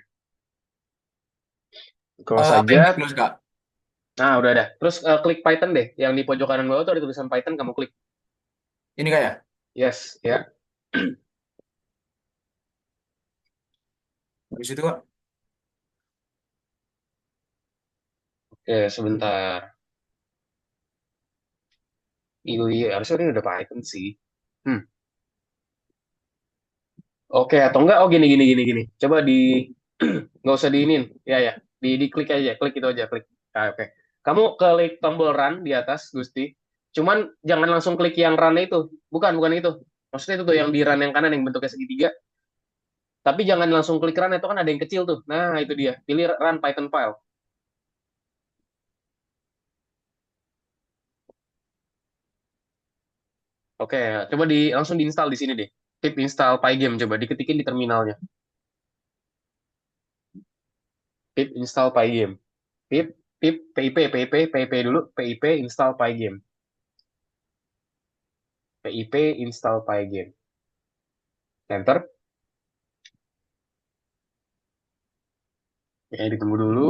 [SPEAKER 1] Close
[SPEAKER 2] Apa yang di
[SPEAKER 1] aja.
[SPEAKER 2] close Kak?
[SPEAKER 1] Nah udah ada. Terus klik Python deh. Yang di pojok kanan bawah tuh ada tulisan Python. Kamu klik.
[SPEAKER 2] Ini Kak ya?
[SPEAKER 1] Yes ya.
[SPEAKER 2] Di situ Kak.
[SPEAKER 1] Oke sebentar. Iya, harusnya ini udah Python sih. Hmm. Oke, atau enggak? Oh, gini, gini, gini, gini. Coba di, nggak usah diinin. Ya, ya. Di klik aja, klik itu aja, klik. Ah, oke. Kamu klik tombol run di atas, Gusti. Cuman jangan langsung klik yang run itu. Bukan itu. Maksudnya itu tuh yang di run yang kanan yang bentuknya segitiga. Tapi jangan langsung klik run, itu kan ada yang kecil tuh. Nah, itu dia. Pilih run Python file. Oke, coba langsung diinstal di sini deh. Pip install Pygame, coba diketikin di terminalnya. Pip install Pygame. Pip, pip dulu, pip install Pygame. PIP install Pygame. Enter. Ya, ditunggu dulu.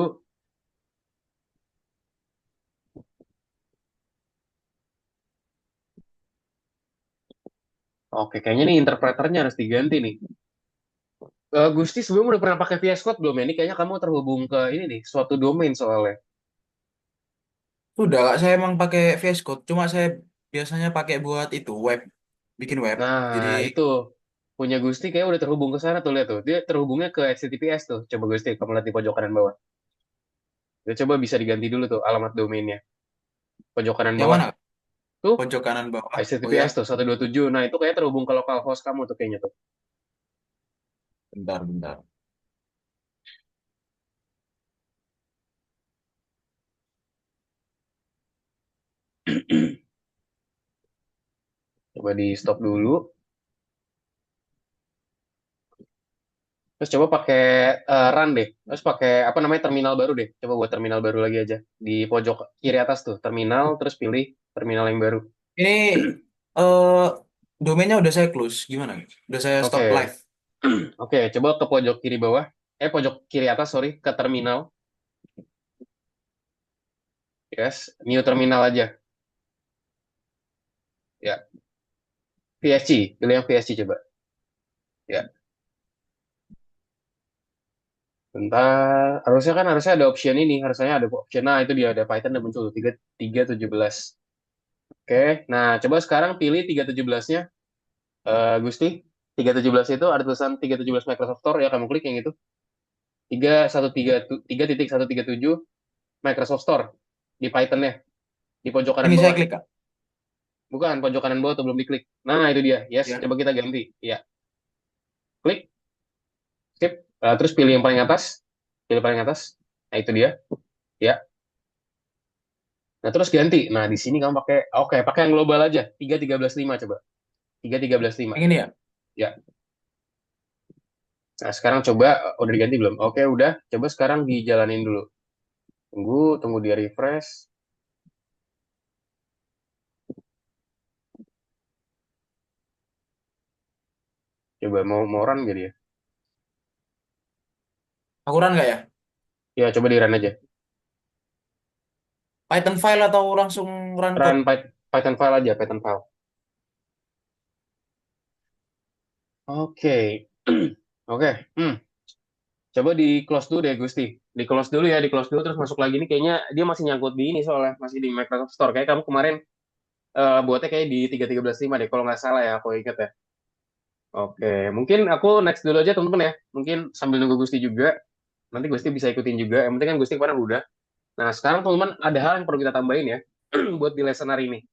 [SPEAKER 1] Oke, kayaknya nih interpreternya harus diganti nih. Gusti, sebelum udah pernah pakai VS Code belum ya? Ini kayaknya kamu terhubung ke ini nih, suatu domain soalnya.
[SPEAKER 2] Udah Kak, saya emang pakai VS Code. Cuma saya biasanya pakai buat itu web, bikin web. Jadi
[SPEAKER 1] Nah, itu punya Gusti kayak udah terhubung ke sana tuh, lihat tuh. Dia terhubungnya ke HTTPS tuh. Coba Gusti, kamu lihat di pojok kanan bawah. Ya, coba bisa diganti dulu tuh alamat domainnya. Pojok kanan
[SPEAKER 2] yang
[SPEAKER 1] bawah.
[SPEAKER 2] mana Kak?
[SPEAKER 1] Tuh,
[SPEAKER 2] Pojok kanan bawah. Oh ya,
[SPEAKER 1] HTTPS tuh 127. Nah, itu kayak terhubung ke localhost kamu tuh kayaknya tuh.
[SPEAKER 2] bentar bentar.
[SPEAKER 1] Coba di stop dulu. Terus coba pakai run deh. Terus pakai apa namanya terminal baru deh. Coba buat terminal baru lagi aja. Di pojok kiri atas tuh terminal, terus pilih terminal yang baru.
[SPEAKER 2] Ini eh domainnya udah saya close. Gimana? Udah saya stop
[SPEAKER 1] Oke,
[SPEAKER 2] live.
[SPEAKER 1] oke. Coba ke pojok kiri bawah. Pojok kiri atas, sorry, ke terminal. Yes, new terminal aja. Ya, VSC. Pilih yang VSC coba. Ya, bentar. Harusnya ada option ini. Harusnya ada option. Nah, itu dia ada Python udah muncul 3.17. Oke, nah coba sekarang pilih 3.17-nya. Gusti, 3.17 itu ada tulisan 3.17 Microsoft Store ya kamu klik yang itu. 3.137 Microsoft Store di Python-nya di pojok kanan
[SPEAKER 2] Ini saya
[SPEAKER 1] bawah.
[SPEAKER 2] klik Kak.
[SPEAKER 1] Bukan pojok kanan bawah tuh belum diklik. Nah, itu dia. Yes,
[SPEAKER 2] Ya.
[SPEAKER 1] coba kita ganti. Ya, klik, skip. Terus pilih yang paling atas. Pilih paling atas. Nah, itu dia. Ya. Nah, terus ganti. Nah, di sini kamu pakai yang global aja. 3.13.5 coba. 3.13.5.
[SPEAKER 2] Yang ini ya.
[SPEAKER 1] Ya. Nah, sekarang coba udah diganti belum? Oke, udah. Coba sekarang dijalanin dulu. Tunggu dia refresh. Coba mau run gak dia?
[SPEAKER 2] Aku run nggak ya?
[SPEAKER 1] Ya, coba di run aja.
[SPEAKER 2] Python file atau langsung run code?
[SPEAKER 1] Run Python file aja, Python file. Oke. Oke. Coba di close dulu deh, Gusti. Di close dulu ya, di close dulu terus masuk lagi. Ini kayaknya dia masih nyangkut di ini soalnya. Masih di Microsoft Store. Kayak kamu kemarin buatnya kayak di 3.13.5 deh, kalau nggak salah ya, aku ingat ya. Oke, mungkin aku next dulu aja teman-teman ya. Mungkin sambil nunggu Gusti juga. Nanti Gusti bisa ikutin juga. Yang penting kan Gusti kemarin udah. Nah, sekarang teman-teman ada hal yang perlu kita tambahin ya buat di lesson hari ini.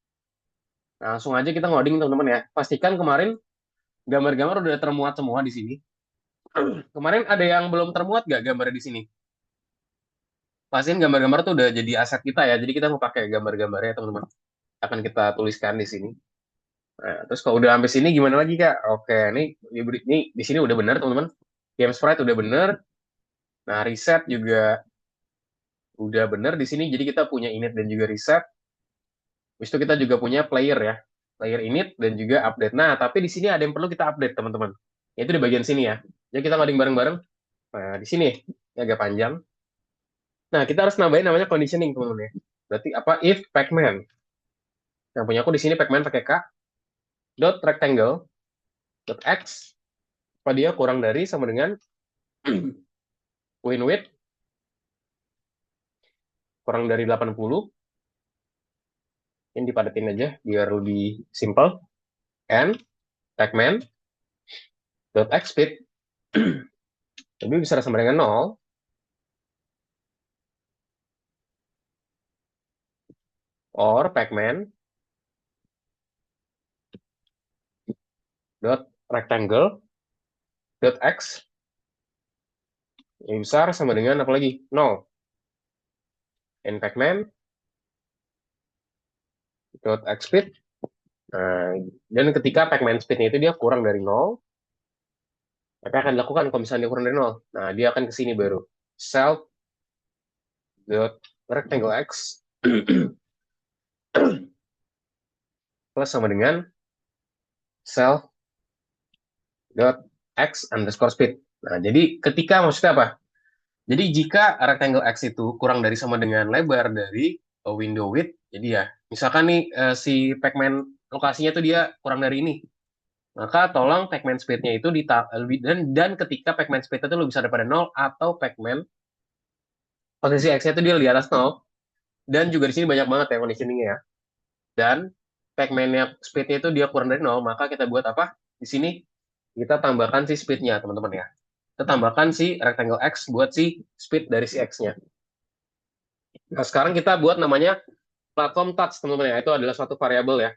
[SPEAKER 1] Nah, langsung aja kita ngoding teman-teman ya. Pastikan kemarin gambar-gambar udah termuat semua di sini. Kemarin ada yang belum termuat nggak gambar di sini? Pastiin gambar-gambar tuh udah jadi aset kita ya. Jadi kita mau pakai gambar-gambarnya teman-teman. Akan kita tuliskan di sini. Nah, terus kalau udah sampai sini gimana lagi Kak? Oke, ini di sini udah benar teman-teman. Game sprite udah benar. Nah, reset juga udah benar di sini. Jadi kita punya init dan juga reset. Habis itu kita juga punya player ya. Player init dan juga update. Nah, tapi di sini ada yang perlu kita update teman-teman. Yaitu di bagian sini ya. Jadi kita ngoding bareng-bareng. Nah, di sini ini agak panjang. Nah, kita harus nambahin namanya conditioning teman-teman ya. Berarti apa? If pacman. Yang punya aku di sini pacman pakai k dot rectangle dot x apa dia kurang dari sama dengan win width kurang dari 80. Ini dipadatin aja biar lebih simple. And pacman dot x speed lebih besar sama dengan 0 or pacman dot rectangle dot x yang besar sama dengan apa lagi 0 and pacman dot x speed. Nah, dan ketika pacman speednya itu dia kurang dari 0, maka akan dilakukan kalau misalnya dia kurang dari 0. Nah, dia akan ke sini baru self dot rectangle x plus sama dengan self dot x underscore speed. Nah, jadi ketika maksudnya apa? Jadi jika rectangle x itu kurang dari sama dengan lebar dari window width, jadi ya, misalkan nih si pacman lokasinya tuh dia kurang dari ini, maka tolong pacman speed-nya itu dan ketika pacman speed itu lebih besar daripada 0 atau pacman posisi x-nya itu dia di atas 0 dan juga di sini banyak banget ya conditioning-nya ya. Dan pacman-nya speed-nya itu dia kurang dari 0, maka kita buat apa? Di sini kita tambahkan si speed-nya, teman-teman ya. Kita tambahkan si rectangle X buat si speed dari si X-nya. Nah, sekarang kita buat namanya platform touch, teman-teman ya. Itu adalah suatu variabel ya.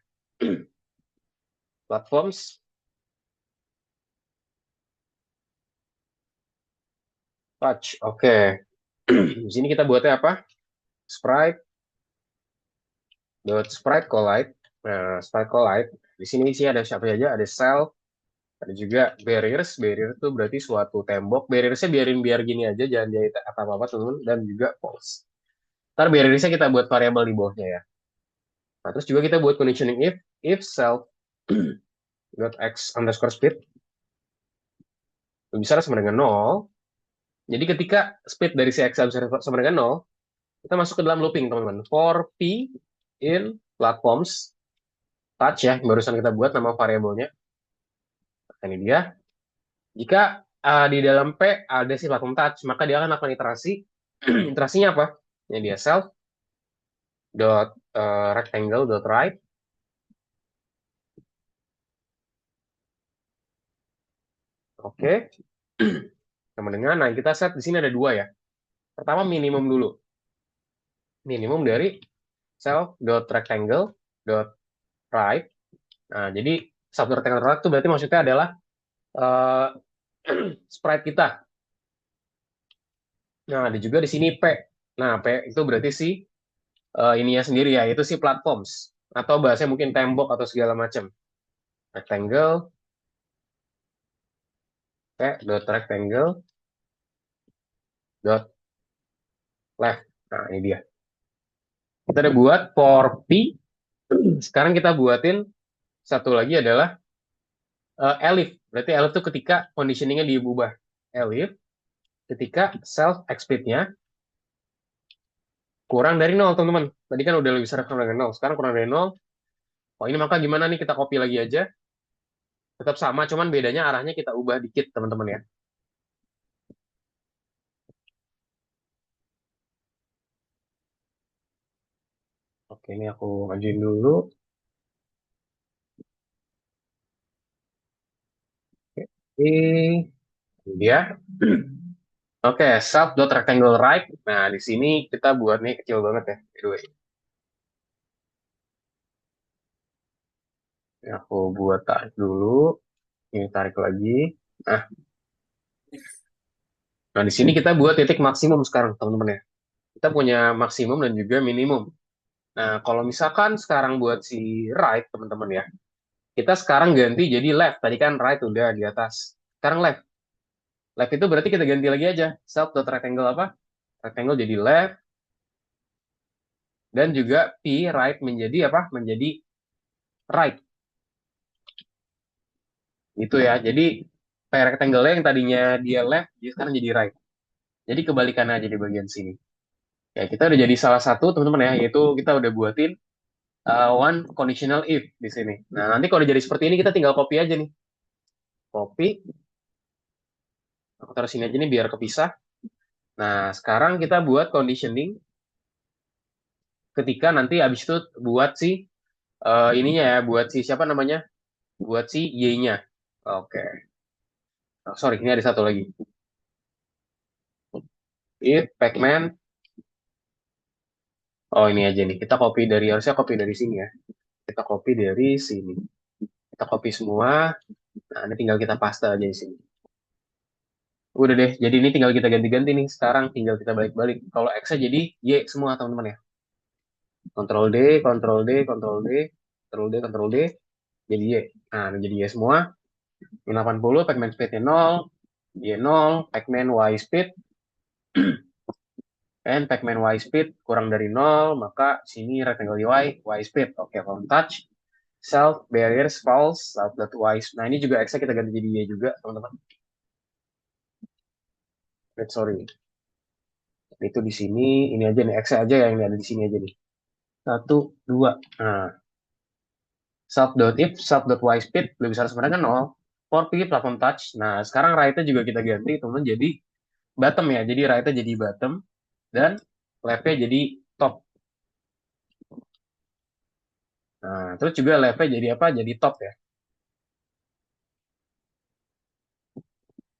[SPEAKER 1] Platforms touch. Oke. Di sini kita buatnya apa? Sprite dot sprite collide. Nah, sprite collide. Di sini sih ada siapa aja? Ada cell, ada juga barriers. Barrier itu berarti suatu tembok. Barriersnya biar gini aja, jangan jahit apa-apa, teman-teman. Dan juga false. Ntar barriersnya kita buat variabel di bawahnya ya. Nah, terus juga kita buat conditioning if self dot x underscore speed lebih besar sama dengan 0. Jadi ketika speed dari si x besar sama dengan 0, kita masuk ke dalam looping, teman-teman. For p in platforms touch ya, yang barusan kita buat nama variabelnya. Nah, ini dia. Jika di dalam P ada si platform touch, maka dia akan melakukan iterasi. Iterasinya apa? Ini dia self dot rectangle dot right. Oke. Sama dengan, nah kita set di sini ada dua ya. Pertama minimum dulu. Minimum dari self dot rectangle dot right. Nah, jadi self dot rectangle right itu berarti maksudnya adalah uh, sprite kita. Nah, ada juga di sini P. Nah, P itu berarti si ininya sendiri ya, itu si platforms atau bahasanya mungkin tembok atau segala macam. Rectangle Oke, dot rectangle dot left. Nah, ini dia. Kita udah buat for P. Sekarang kita buatin satu lagi adalah elif. Berarti elif itu ketika conditioningnya diubah. Elif ketika self expect-nya kurang dari nol, teman-teman. Tadi kan udah lebih besar kurang dari nol. Sekarang kurang dari nol. Oh, ini maka gimana nih? Kita copy lagi aja. Tetap sama, cuman bedanya arahnya kita ubah dikit, teman-teman ya. Oke, ini aku majuin dulu. Ini dia. Oke, self dot rectangle right. Nah, di sini kita buat nih kecil banget ya. By the way. Ini aku buat tarik dulu. Ini tarik lagi. Nah, nah di sini kita buat titik maksimum sekarang, teman-teman ya. Kita punya maksimum dan juga minimum. Nah, kalau misalkan sekarang buat si right, teman-teman ya. Kita sekarang ganti jadi left. Tadi kan right udah di atas. Sekarang left. Left itu berarti kita ganti lagi aja. Self dot rectangle apa? Rectangle jadi left. Dan juga P right menjadi apa? Menjadi right. Gitu ya. Jadi rectangle yang tadinya dia left, dia sekarang jadi right. Jadi kebalikan aja di bagian sini. Ya, kita udah jadi salah satu teman-teman ya, yaitu kita udah buatin one conditional if di sini. Nah, nanti kalau udah jadi seperti ini kita tinggal copy aja nih. Copy. Aku taruh sini aja nih biar kepisah. Nah, sekarang kita buat conditioning ketika nanti habis itu buat si ininya ya, buat si siapa namanya? Buat si y-nya. Oke. Oh, sorry, ini ada satu lagi. If pacman. Oh, ini aja nih. Kita copy dari, harusnya copy dari sini ya. Kita copy dari sini. Kita copy semua. Nah, ini tinggal kita paste aja di sini. Udah deh, jadi ini tinggal kita ganti-ganti nih. Sekarang tinggal kita balik-balik. Kalau X-nya jadi Y semua, teman-teman ya. Ctrl D, Ctrl D, Ctrl D, Ctrl D, Ctrl D, jadi Y. Nah, ini jadi Y semua. Ini 80, pacman speed-nya 0, Y 0, pacman Y speed, and pacman Y speed kurang dari 0, maka sini rectangle Y speed. Oke, from touch, self, barriers, false, self dot Y. Nah, ini juga X-nya kita ganti jadi Y juga, teman-teman. Sorry. Itu di sini, ini aja nih, X aja yang ada di sini aja nih. 1, 2. Nah, self.if, self.y speed lebih besar sebenarnya kan 0. For p platform touch. Nah, sekarang right-nya juga kita ganti, teman jadi bottom ya. Jadi right-nya jadi bottom dan left-nya jadi top. Nah, terus juga left-nya jadi apa? Jadi top ya.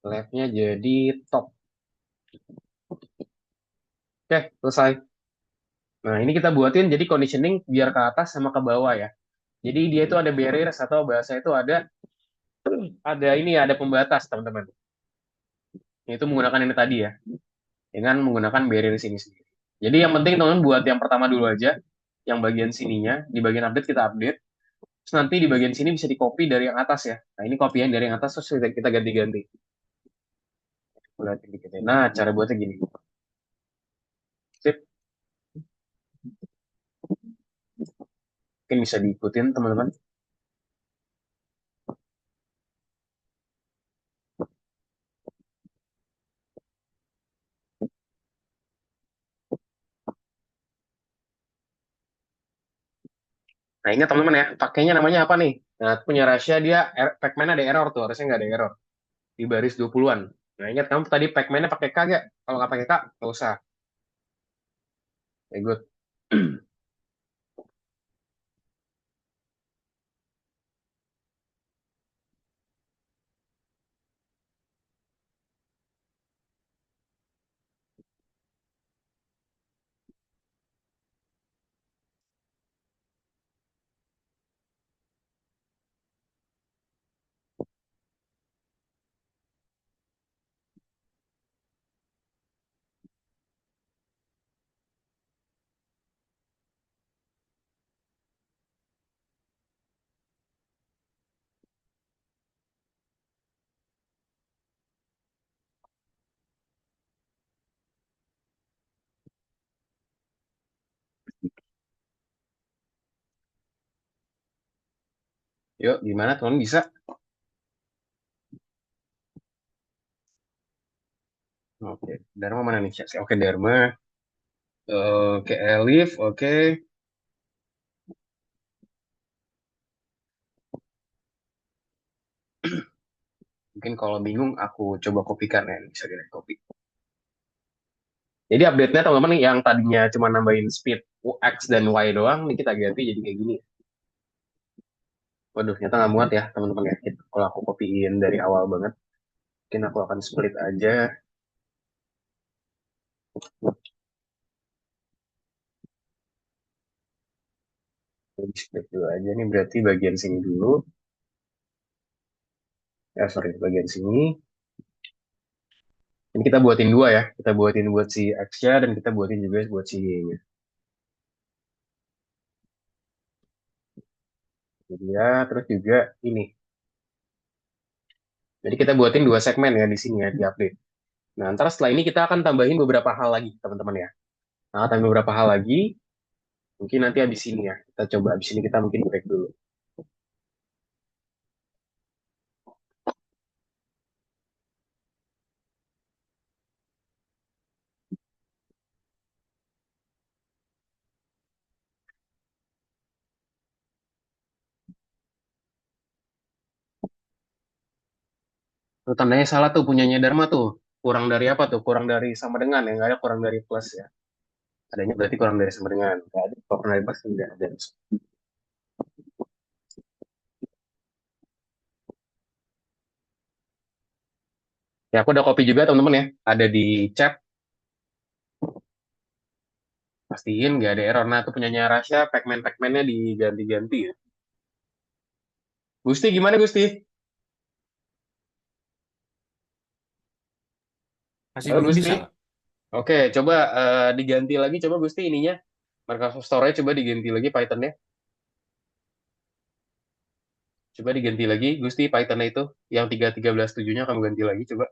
[SPEAKER 1] Left-nya jadi top. Oke, selesai. Nah, ini kita buatin jadi conditioning biar ke atas sama ke bawah ya. Jadi dia itu ada barriers atau bahasa itu ada ini ya, ada pembatas, teman-teman. Itu menggunakan ini tadi ya, dengan menggunakan barrier di sini sendiri. Jadi yang penting teman-teman buat yang pertama dulu aja, yang bagian sininya, di bagian update kita update, terus nanti di bagian sini bisa di copy dari yang atas ya. Nah ini copy yang dari yang atas terus kita ganti-ganti. Lihat dikit ya. Nah cara buatnya gini. Sip. Mungkin bisa diikutin teman-teman. Nah ingat teman-teman ya, pakainya namanya apa nih? Nah punya rahasia dia, pacman ada error tuh, harusnya nggak ada error. Di baris 20-an. Nah ingat kamu tadi pacman-nya pakai K gak? Kalau nggak pakai K, nggak usah. Ya good. Yuk, gimana teman bisa? Oke, Dharma mana nih? Oke, Dharma. Oke, Elif. Oke. Mungkin kalau bingung, aku coba kopikan ya. Bisa direct copy. Jadi update-nya teman-teman yang tadinya cuma nambahin speed X dan Y doang, ini kita ganti jadi kayak gini. Waduh, ternyata nggak muat ya teman-teman ya. Kalau aku kopiin dari awal banget, mungkin aku akan split aja. Jadi split dulu aja nih, berarti bagian sini dulu. Ya, sorry, bagian sini. Ini kita buatin dua ya. Kita buatin buat si X-nya dan kita buatin juga buat si Y-nya. Jadi ya, terus juga ini. Jadi kita buatin dua segmen ya di sini ya, di update. Nah, ntar setelah ini kita akan tambahin beberapa hal lagi, teman-teman ya. Nah, tambah beberapa hal lagi, mungkin nanti habis ini ya. Kita coba habis ini kita mungkin break dulu. Tuh, tandanya salah tuh punyanya Dharma tuh. Kurang dari apa tuh? Kurang dari sama dengan ya. Nggak ada kurang dari plus ya. Adanya berarti kurang dari sama dengan. Nggak ada. Kalau kurang dari plus tidak ada. Ya, aku udah copy juga teman-teman ya. Ada di chat. Pastiin nggak ada error. Nah, tuh punyanya Rasya, pacman-pacmannya diganti-ganti ya. Gusti gimana Gusti?
[SPEAKER 5] Masih
[SPEAKER 1] Halo
[SPEAKER 5] belum
[SPEAKER 1] Gusti.
[SPEAKER 5] bisa.
[SPEAKER 1] Oke, coba diganti lagi. Coba Gusti ininya. Microsoft Store coba diganti lagi Python-nya. Coba diganti lagi, Gusti, Python itu. Yang 3.13.7-nya kamu ganti lagi, coba.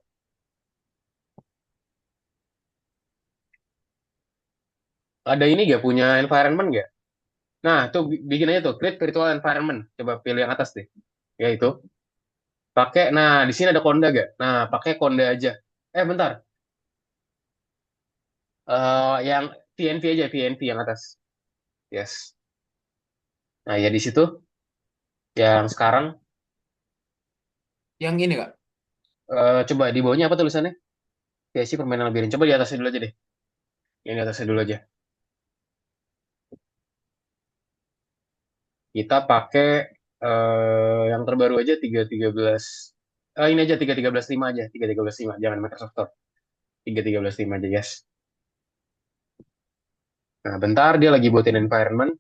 [SPEAKER 1] Ada ini nggak punya environment nggak? Nah, tuh bikin aja tuh, create virtual environment. Coba pilih yang atas deh. Ya itu. Pakai, nah di sini ada Conda gak? Nah, pakai Conda aja. Bentar. Yang VNV aja, VNV yang atas. Yes. Nah, ya di situ. Yang sekarang,
[SPEAKER 5] Yang ini Kak.
[SPEAKER 1] coba di bawahnya apa tulisannya? PSI permainan labirin. Coba di atasnya dulu aja deh. Yang di atasnya dulu aja. Kita pakai yang terbaru aja 3.13. Ini aja 3.13.5 aja, 3.13.5. Jangan Microsoft Store. 3.13.5 aja, yes. Nah, bentar dia lagi buatin environment.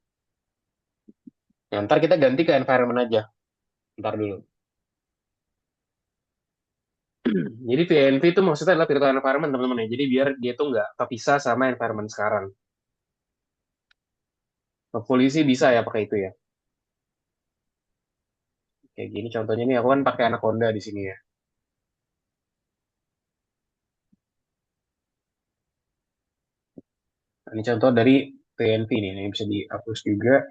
[SPEAKER 1] Nah, ntar kita ganti ke environment aja. Ntar dulu. Jadi VNV itu maksudnya adalah virtual environment, teman-teman ya. Jadi biar dia tuh nggak kepisah sama environment sekarang. Polisi bisa ya pakai itu ya. Kayak gini contohnya nih, aku kan pakai Anaconda di sini ya. Nah, ini contoh dari PNV nih, ini bisa dihapus juga.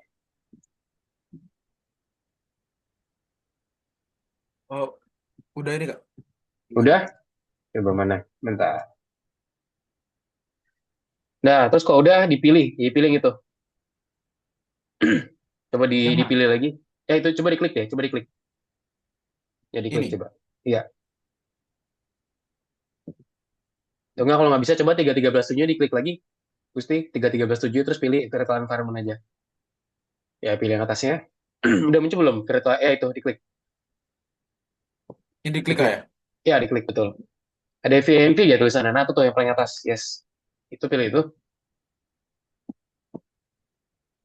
[SPEAKER 5] Oh, udah ini Kak.
[SPEAKER 1] Udah? Coba mana? Bentar. Nah, terus kalau udah dipilih gitu. Coba
[SPEAKER 5] Yang mana?
[SPEAKER 1] dipilih lagi. Ya itu coba diklik deh, coba diklik. Ya diklik
[SPEAKER 5] Ini.
[SPEAKER 1] coba. Iya. Tuh, enggak, kalau nggak bisa coba 3.13.7 diklik lagi. Gusti 3.13.7 terus pilih virtual environment aja. Ya pilih yang atasnya. Udah muncul belum? Virtual, ya itu diklik.
[SPEAKER 5] Ini diklik Kak
[SPEAKER 1] Diklik.
[SPEAKER 5] ya?
[SPEAKER 1] Ya diklik betul. Ada VMP ya tulisannya. Nah itu tuh yang paling atas. Yes. Itu pilih itu.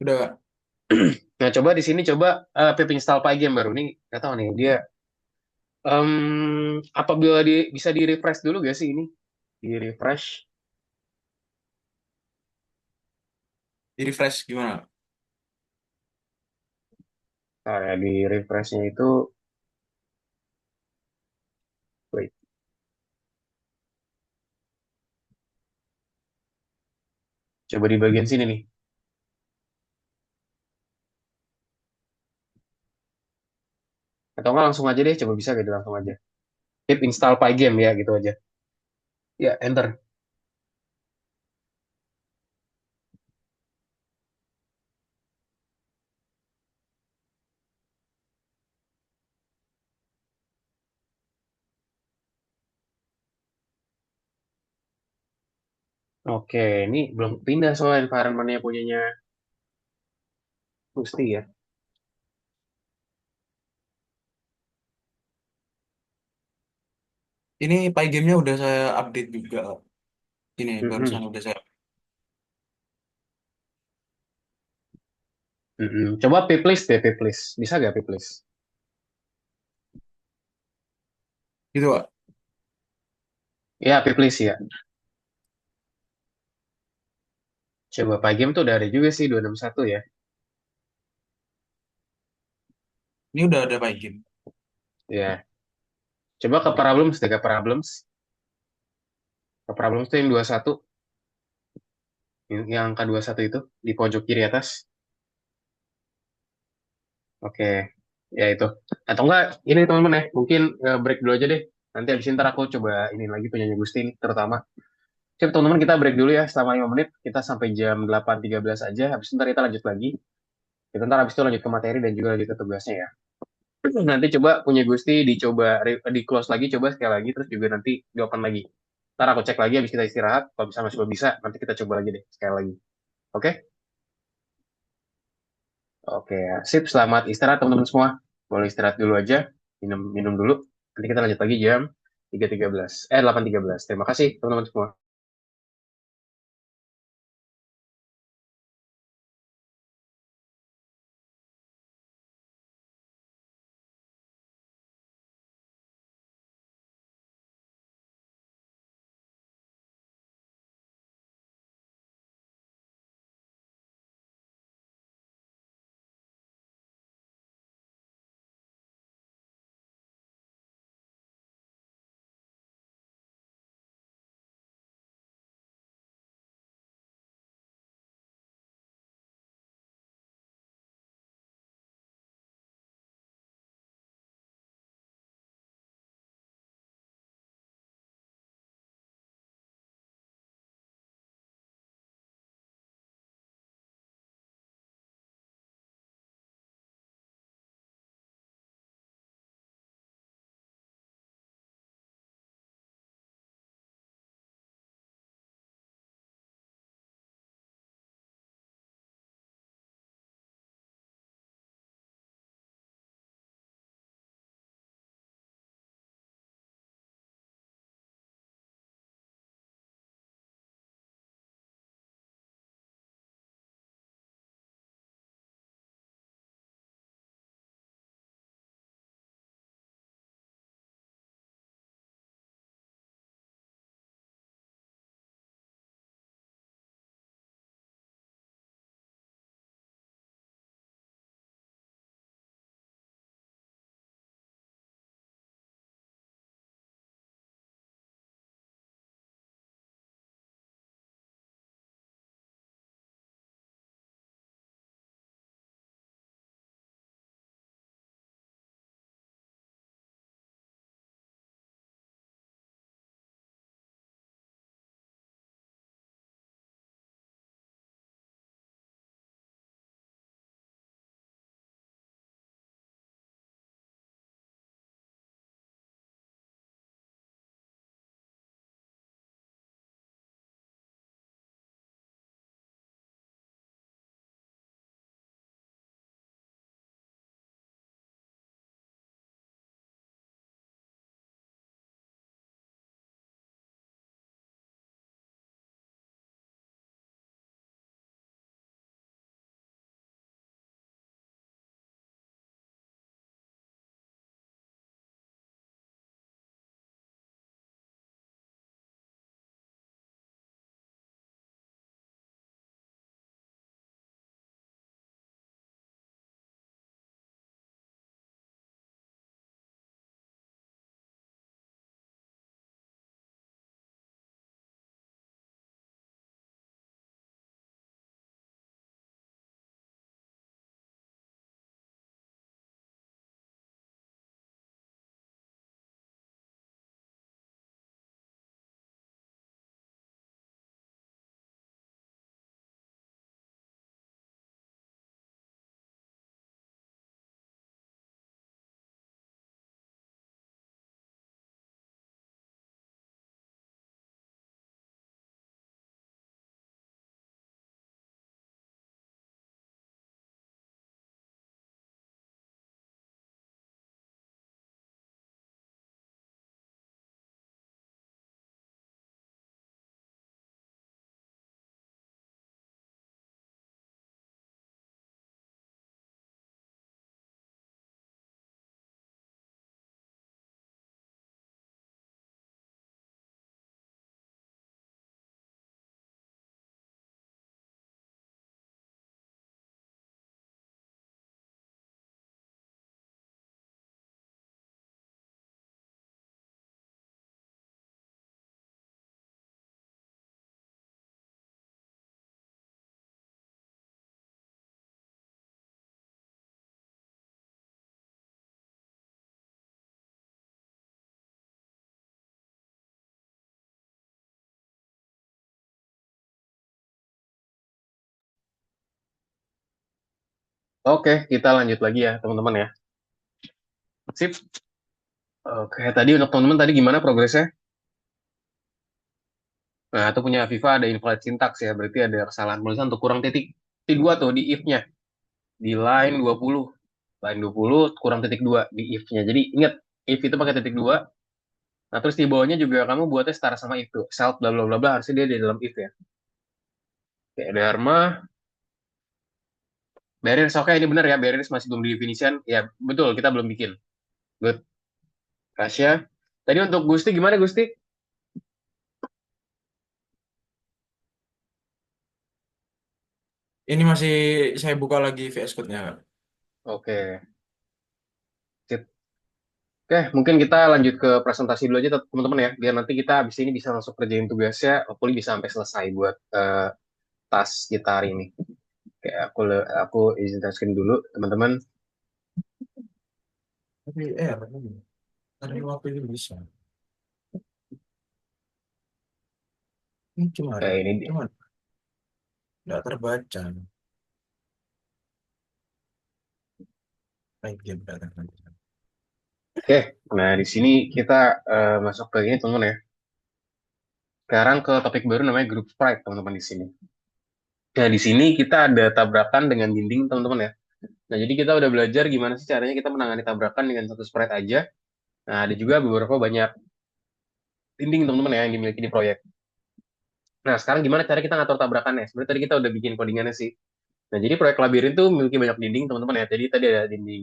[SPEAKER 5] Udah Kak.
[SPEAKER 1] Nah coba di sini coba pip install PyGame baru nih. Nggak tahu nih dia. Apabila bisa di refresh dulu gak sih ini? Di refresh.
[SPEAKER 5] Di refresh gimana?
[SPEAKER 1] Nah, ya, di refreshnya itu. Wait. Coba di bagian sini nih. Atau nggak langsung aja deh, coba bisa gitu langsung aja. Pip install Pygame ya gitu aja. Ya, enter. Oke, ini belum pindah soal environment-nya punyanya Gusti ya.
[SPEAKER 5] Ini Pygame-nya udah saya update juga. Ini
[SPEAKER 1] Mm-mm,
[SPEAKER 5] barusan udah saya.
[SPEAKER 1] mm-mm. Coba pip list deh, pip list. Bisa nggak pip list?
[SPEAKER 5] Gitu, Kak.
[SPEAKER 1] Ya, pip list ya. Coba Pygame tuh udah ada juga sih 261 ya.
[SPEAKER 5] Ini udah ada Pygame.
[SPEAKER 1] Ya, coba ke problems deh, ke problems. Ke problems tuh yang 21, yang angka 21 itu di pojok kiri atas. Oke, ya itu. Atau enggak, ini teman-teman ya, mungkin break dulu aja deh. Nanti abis ini ntar aku coba ini lagi punyanya Gusti ini, terutama. Sip, teman-teman, kita break dulu ya selama 5 menit. Kita sampai jam 8.13 aja. Habis itu ntar kita lanjut lagi. Kita ntar habis itu lanjut ke materi dan juga lanjut ke tugasnya ya. Nanti coba punya Gusti dicoba di close lagi, coba sekali lagi, terus juga nanti di open lagi. Ntar aku cek lagi habis kita istirahat. Kalau bisa masih belum bisa, nanti kita coba lagi deh sekali lagi. Oke? Oke, ya. Sip. Selamat istirahat teman-teman semua. Boleh istirahat dulu aja. Minum minum dulu. Nanti kita lanjut lagi jam 3.13. 8.13. Terima kasih teman-teman semua. Oke, kita lanjut lagi ya teman-teman ya. Sip. Oke, tadi untuk teman-teman tadi gimana progresnya? Nah, itu punya Viva ada invalid syntax ya, berarti ada kesalahan tulisan untuk kurang titik. Titik 2 tuh di if-nya. Di line 20. Line 20 kurang titik 2 di if-nya. Jadi ingat, if itu pakai titik 2. Nah, terus di bawahnya juga kamu buatnya setara sama if tuh. Self bla bla bla bla harusnya dia di dalam if ya. Oke, Dharma. Barriers, oke ini benar ya, barriers masih belum didefinisikan. Ya, betul, kita belum bikin. Good. Kasya. Tadi untuk Gusti gimana Gusti?
[SPEAKER 5] Ini masih saya buka lagi VS Code-nya, Kak.
[SPEAKER 1] Oke. Sip. Oke, mungkin kita lanjut ke presentasi dulu aja teman-teman ya, biar nanti kita habis ini bisa langsung kerjain tugasnya, hopefully bisa sampai selesai buat tas kita hari ini. Oke, aku izin taskin dulu teman-teman.
[SPEAKER 5] Tapi tadi waktu itu bisa. Ini cuma
[SPEAKER 1] Oke, ini dia.
[SPEAKER 5] cuma nggak terbaca. Baik, dia nggak terbaca.
[SPEAKER 1] Oke, nah di sini kita masuk ke ini teman-teman ya. Sekarang ke topik baru namanya group sprite teman-teman di sini. Nah, di sini kita ada tabrakan dengan dinding teman-teman ya. Nah, jadi kita udah belajar gimana sih caranya kita menangani tabrakan dengan satu sprite aja. Nah, ada juga beberapa banyak dinding teman-teman ya yang dimiliki di proyek. Nah, sekarang gimana cara kita ngatur tabrakannya? Sebenarnya tadi kita udah bikin codingannya sih. Nah, jadi proyek labirin tuh memiliki banyak dinding teman-teman ya. Jadi tadi ada dinding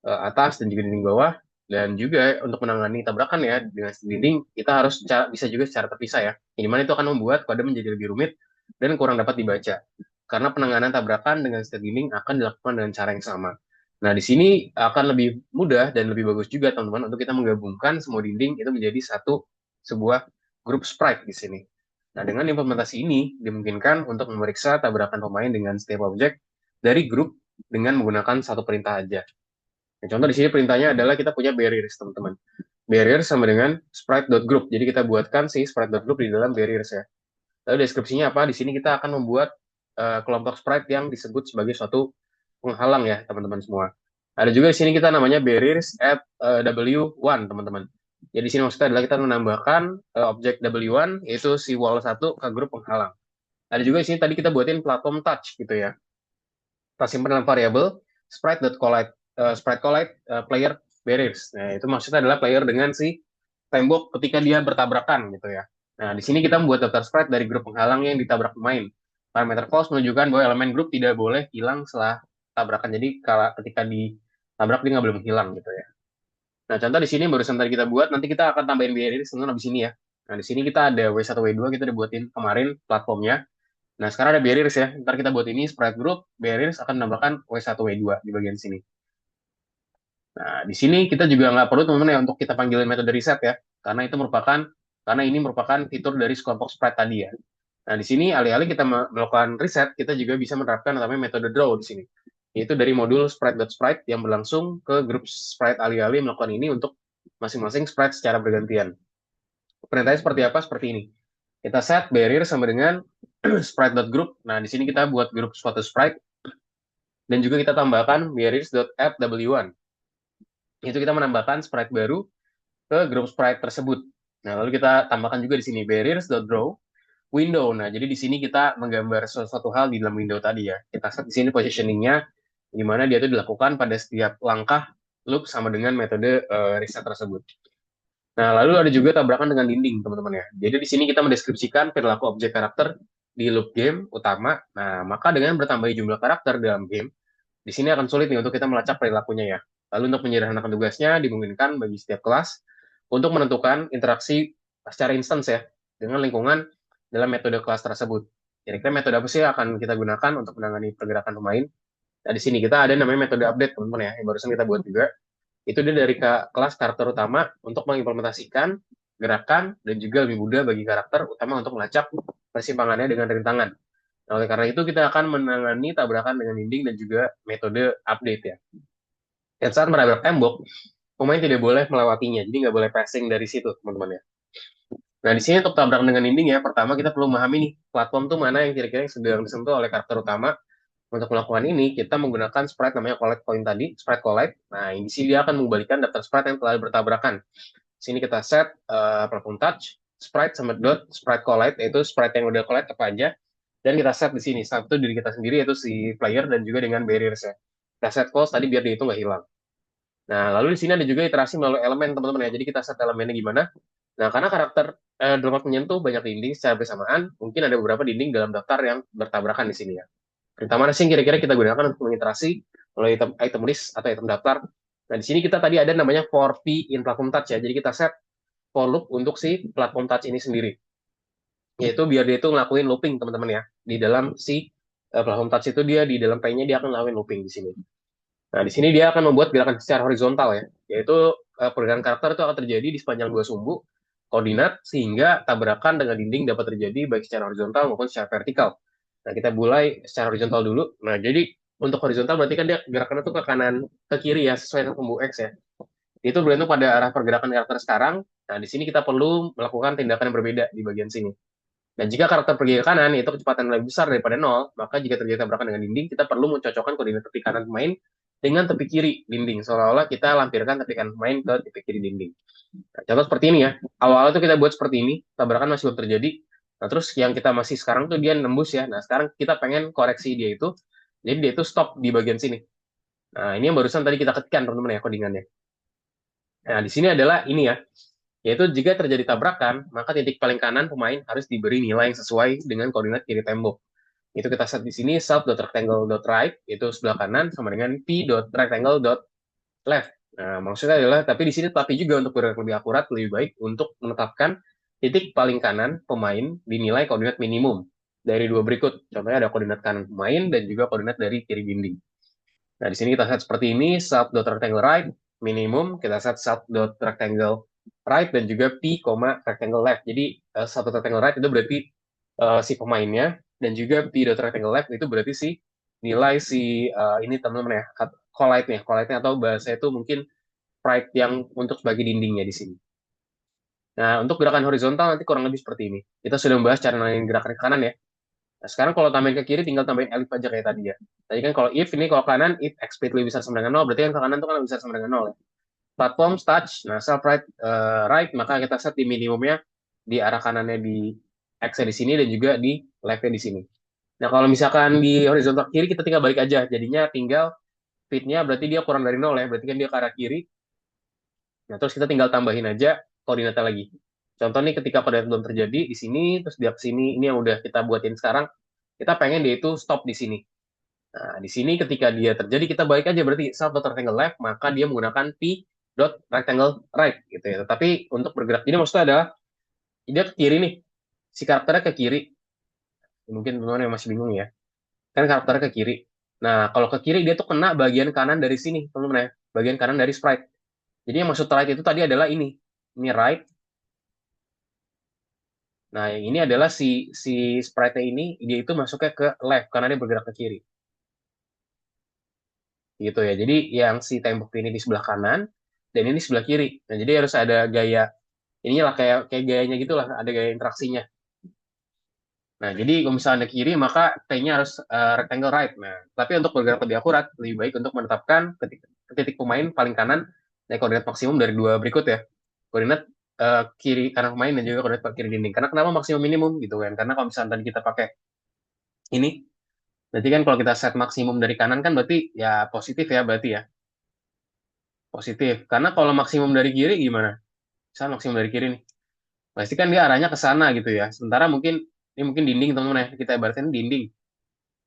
[SPEAKER 1] atas dan juga dinding bawah. Dan juga untuk menangani tabrakan ya dengan dinding, kita harus bisa juga secara terpisah ya. Yang dimana itu akan membuat kode menjadi lebih rumit dan kurang dapat dibaca. Karena penanganan tabrakan dengan setiap dinding akan dilakukan dengan cara yang sama. Nah, di sini akan lebih mudah dan lebih bagus juga teman-teman untuk kita menggabungkan semua dinding itu menjadi sebuah grup sprite di sini. Nah, dengan implementasi ini dimungkinkan untuk memeriksa tabrakan pemain dengan setiap objek dari grup dengan menggunakan satu perintah aja. Nah, contoh di sini perintahnya adalah kita punya barriers, teman-teman. Barriers sama dengan sprite.group. Jadi kita buatkan si sprite.group di dalam barriers ya. Lalu deskripsinya apa? Di sini kita akan membuat kelompok sprite yang disebut sebagai suatu penghalang ya, teman-teman semua. Ada juga di sini kita namanya barriers at W1, teman-teman. Jadi di sini maksudnya adalah kita menambahkan objek W1 yaitu si wall 1 ke grup penghalang. Ada juga di sini tadi kita buatin platform touch gitu ya. Kita simpan dalam variabel sprite collide player barriers. Nah, itu maksudnya adalah player dengan si tembok ketika dia bertabrakan gitu ya. Nah, di sini kita membuat daftar sprite dari grup penghalang yang ditabrak pemain. Parameter false menunjukkan bahwa elemen grup tidak boleh hilang setelah tabrakan. Jadi kalau ketika ditabrak dia nggak boleh menghilang gitu ya. Nah, contoh di sini barusan tadi kita buat, nanti kita akan tambahin barriers tentu di sini ya. Nah, di sini kita ada W1, W2, kita udah buatin kemarin platformnya. Nah, sekarang ada barriers ya. Ntar kita buat ini sprite group, barriers akan menambahkan W1, W2 di bagian sini. Nah, di sini kita juga nggak perlu teman-teman ya untuk kita panggilin metode reset ya, karena ini merupakan fitur dari sekelompok sprite tadi ya. Nah, di sini alih-alih kita melakukan reset, kita juga bisa menerapkan namanya metode draw di sini, yaitu dari modul sprite.sprite yang berlangsung ke grup sprite alih-alih melakukan ini untuk masing-masing sprite secara bergantian. Perintahnya seperti apa? Seperti ini. Kita set barrier sama dengan sprite.group. Nah, di sini kita buat grup suatu sprite dan juga kita tambahkan barriers.add w1. Itu kita menambahkan sprite baru ke grup sprite tersebut. Nah, lalu kita tambahkan juga di sini barriers.draw window. Nah, jadi di sini kita menggambar sesuatu hal di dalam window tadi ya. Kita set di sini positioningnya di mana dia itu dilakukan pada setiap langkah loop sama dengan metode reset tersebut. Nah, lalu ada juga tabrakan dengan dinding, teman-teman ya. Jadi di sini kita mendeskripsikan perilaku objek karakter di loop game utama. Nah, maka dengan bertambahnya jumlah karakter dalam game, di sini akan sulit nih untuk kita melacak perilakunya ya. Lalu untuk menyederhanakan tugasnya, dimungkinkan bagi setiap kelas untuk menentukan interaksi secara instance ya, dengan lingkungan dalam metode kelas tersebut. Kira-kira metode apa sih yang akan kita gunakan untuk menangani pergerakan pemain? Nah, di sini kita ada namanya metode update, teman-teman ya, yang barusan kita buat juga. Itu dia dari kelas karakter utama untuk mengimplementasikan gerakan dan juga lebih mudah bagi karakter utama untuk melacak persimpangannya dengan rintangan. Nah, oleh karena itu kita akan menangani tabrakan dengan dinding dan juga metode update ya. Dan saat menabrak tembok, pemain tidak boleh melewatinya, jadi nggak boleh passing dari situ, teman-teman ya. Nah, di sini untuk tabrakan dengan dinding ya, pertama kita perlu memahami nih, platform tuh mana yang kira-kira yang sedang disentuh oleh karakter utama, Untuk melakukan ini, kita menggunakan sprite namanya collect point tadi, sprite collect. Nah, di sini dia akan mengembalikan daftar sprite yang telah bertabrakan. Sini kita set platform touch, sprite sama dot sprite collect, yaitu sprite yang udah collect apa aja. Dan kita set di sini, satu diri kita sendiri, yaitu si player, dan juga dengan barriers-nya. Kita set false tadi biar dia itu nggak hilang. Nah, lalu di sini ada juga iterasi melalui elemen, teman-teman ya. Jadi kita set elemennya gimana. Nah, karena karakter dapat menyentuh banyak dinding secara bersamaan, mungkin ada beberapa dinding dalam daftar yang bertabrakan di sini ya. Perintah mana sih yang kira-kira kita gunakan untuk mengiterasi melalui item list atau item daftar. Nah, di sini kita tadi ada namanya for p in platform touch ya. Jadi kita set for loop untuk si platform touch ini sendiri. Yaitu biar dia itu ngelakuin looping, teman-teman ya. Di dalam si platform touch itu dia di dalam P-nya dia akan ngelakuin looping di sini. Nah, di sini dia akan membuat gerakan secara horizontal ya. Yaitu pergerakan karakter itu akan terjadi di sepanjang dua sumbu koordinat sehingga tabrakan dengan dinding dapat terjadi baik secara horizontal maupun secara vertikal. Nah, kita mulai secara horizontal dulu. Nah, jadi untuk horizontal berarti kan dia gerakannya tuh ke kanan, ke kiri ya, sesuai dengan sumbu X ya. Itu bergantung pada arah pergerakan karakter sekarang. Nah, di sini kita perlu melakukan tindakan yang berbeda di bagian sini. Dan jika karakter pergi ke kanan, yaitu kecepatan lebih besar daripada 0, maka jika terjadi tabrakan dengan dinding, kita perlu mencocokkan koordinat tepi kanan pemain dengan tepi kiri dinding. Seolah-olah kita lampirkan tepi kanan pemain ke tepi kiri dinding. Nah, contoh seperti ini ya. Awal-awal tuh kita buat seperti ini, tabrakan masih belum terjadi. Nah, terus yang kita masih sekarang tuh dia nembus ya. Nah, sekarang kita pengen koreksi dia itu. Jadi dia itu stop di bagian sini. Nah, ini yang barusan tadi kita ketikkan, teman-teman ya, codingannya. Nah, di sini adalah ini ya. Yaitu jika terjadi tabrakan, maka titik paling kanan pemain harus diberi nilai yang sesuai dengan koordinat kiri tembok. Itu kita set di sini self.rectangle.right, itu sebelah kanan, sama dengan p.rectangle.left. Nah, maksudnya adalah, tapi di sini tapi juga untuk bergerak lebih akurat, lebih baik untuk menetapkan titik paling kanan pemain dinilai koordinat minimum dari dua berikut. Contohnya ada koordinat kanan pemain dan juga koordinat dari kiri dinding. Nah, di sini kita set seperti ini, self.rectangle right, minimum, kita set self.rectangle right, dan juga p, rectangle left. Jadi, self.rectangle right itu berarti si pemainnya, dan juga p.rectangle left itu berarti si nilai si ini teman-teman ya, collide-nya atau bahasa itu mungkin sprite yang untuk sebagai dindingnya di sini. Nah, untuk gerakan horizontal nanti kurang lebih seperti ini. Kita sudah membahas cara naikin gerakan ke kanan ya. Nah, sekarang kalau tambahin ke kiri tinggal tambahin elif aja kayak tadi ya. Tadi kan kalau if ini kalau kanan if x lebih besar sama dengan 0, berarti kan ke kanan itu kan lebih besar sama dengan 0 ya. Platform touch, nah self right, right maka kita set di minimumnya di arah kanannya di x di sini dan juga di left-nya di sini. Nah, kalau misalkan di horizontal kiri kita tinggal balik aja. Jadinya tinggal fit-nya berarti dia kurang dari 0 ya. Berarti kan dia ke arah kiri. Nah, terus kita tinggal tambahin aja koordinatnya lagi. Contoh nih ketika koordinat belum terjadi di sini, terus dia ke sini, ini yang udah kita buatin sekarang, kita pengen dia itu stop di sini. Nah, di sini ketika dia terjadi, kita balik aja berarti self.rectangle left, maka dia menggunakan p.rectangle right gitu ya. Tapi untuk bergerak, jadi maksudnya adalah dia ke kiri nih, si karakternya ke kiri. Mungkin teman-teman yang masih bingung ya. Kan karakternya ke kiri. Nah, kalau ke kiri dia tuh kena bagian kanan dari sini, teman-teman ya. Bagian kanan dari sprite. Jadi yang maksud right itu tadi adalah ini. Ini right. Nah, yang ini adalah si sprite ini, dia itu masuknya ke left, karena dia bergerak ke kiri. Gitu ya. Jadi yang si tembok ini di sebelah kanan, dan ini di sebelah kiri. Nah, jadi harus ada gaya, inilah kayak gayanya gitu lah, ada gaya interaksinya. Nah, jadi kalau misalnya kiri, maka T-nya harus rectangle right. Nah, tapi untuk bergerak lebih akurat, lebih baik untuk menetapkan titik pemain paling kanan dari koordinat maksimum dari dua berikut ya. Koordinat kiri kanan pemain dan juga koordinat kiri dinding. Karena kenapa maksimum minimum gitu kan? Karena kalau misalnya tadi kita pakai ini, berarti kan kalau kita set maksimum dari kanan kan berarti ya positif ya berarti ya. Positif. Karena kalau maksimum dari kiri gimana? Misalnya maksimum dari kiri nih. Pasti kan dia arahnya ke sana gitu ya. Sementara mungkin ini mungkin dinding teman-teman ya. Kita ibaratkan dinding.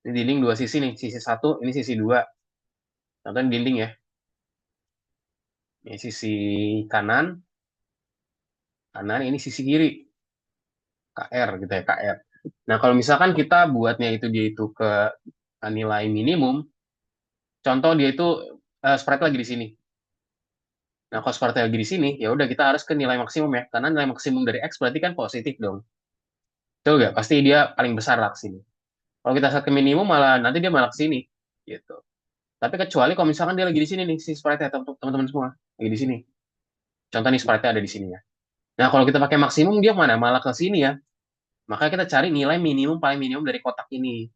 [SPEAKER 1] Ini dinding dua sisi nih, sisi satu, ini sisi dua. Contohnya dinding ya. Ini sisi kanan, ini sisi kiri. KR gitu ya, KR. Nah, kalau misalkan kita buatnya itu dia itu ke nilai minimum, contoh dia itu sprite lagi di sini. Nah, kalau sprite lagi di sini, ya udah kita harus ke nilai maksimum ya. Karena nilai maksimum dari X berarti kan positif dong. Betul nggak? Pasti dia paling besar lah ke sini. Kalau kita set ke minimum malah nanti dia malah ke sini. Gitu. Tapi kecuali kalau misalkan dia lagi di sini nih, si sprite-nya teman-teman semua. Lagi di sini. Contoh nih sprite-nya ada di sini ya. Nah, kalau kita pakai maksimum, dia mana? Malah ke sini ya. Maka kita cari nilai minimum, paling minimum dari kotak ini.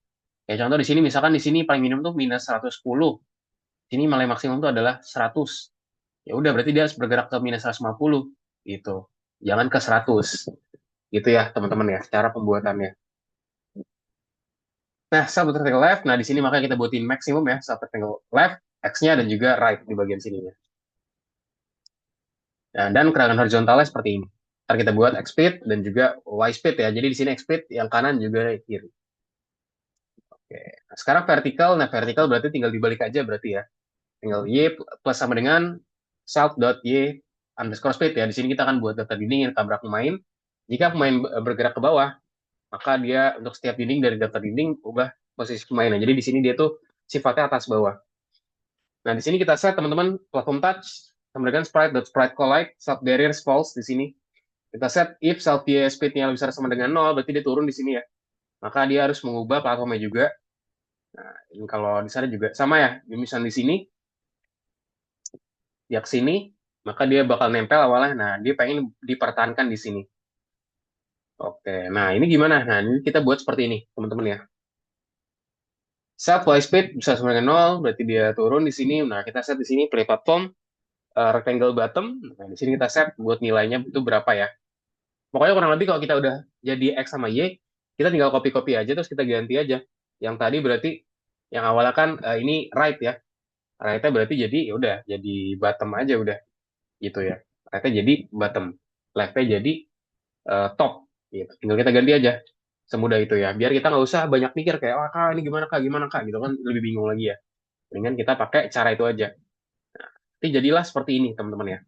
[SPEAKER 1] Kayak contoh di sini, misalkan di sini paling minimum tuh minus 110. Sini paling maksimum tuh adalah 100. Ya udah, berarti dia harus bergerak ke minus 150 gitu. Jangan ke 100. Gitu ya, teman-teman ya, cara pembuatannya. Nah, self rectangle left. Nah, di sini makanya kita buatin maksimum ya, self rectangle left, X-nya dan juga right di bagian sininya. Nah, dan gerakan horizontalnya seperti ini. Ntar kita buat X speed dan juga Y speed ya. Jadi di sini X speed yang kanan juga kiri. Oke. Nah, sekarang vertikal. Nah, vertikal berarti tinggal dibalik aja berarti ya. Tinggal Y plus sama dengan self.y underscore speed ya. Di sini kita akan buat daftar dinding yang tabrak pemain. Jika pemain bergerak ke bawah, maka dia untuk setiap dinding dari daftar dinding ubah posisi pemainnya. Jadi di sini dia tuh sifatnya atas bawah. Nah, di sini kita set teman-teman platform touch sama dengan sprite collide self barriers false di sini. Kita set if self speed-nya lebih besar sama dengan 0, berarti dia turun di sini ya. Maka dia harus mengubah platformnya juga. Nah, ini kalau di sana juga sama ya. Misalnya di sini, dia ke sini, maka dia bakal nempel awalnya. Nah, dia pengen dipertahankan di sini. Oke, nah ini gimana? Nah, ini kita buat seperti ini, teman-teman ya. Self y speed bisa sama dengan 0, berarti dia turun di sini. Nah, kita set di sini play platform rectangle bottom. Nah, di sini kita set buat nilainya itu berapa ya. Pokoknya kurang lebih kalau kita udah jadi X sama Y, kita tinggal copy-copy aja, terus kita ganti aja. Yang tadi berarti, yang awalnya kan ini right ya. Right-nya berarti jadi, ya udah, jadi bottom aja udah. Gitu ya. Right-nya jadi bottom. Left-nya jadi top. Gitu. Tinggal kita ganti aja. Semudah itu ya. Biar kita nggak usah banyak mikir kayak, wah kak, ini gimana kak, gitu kan lebih bingung lagi ya. Mendingan kita pakai cara itu aja. Nanti jadilah seperti ini, teman-teman ya.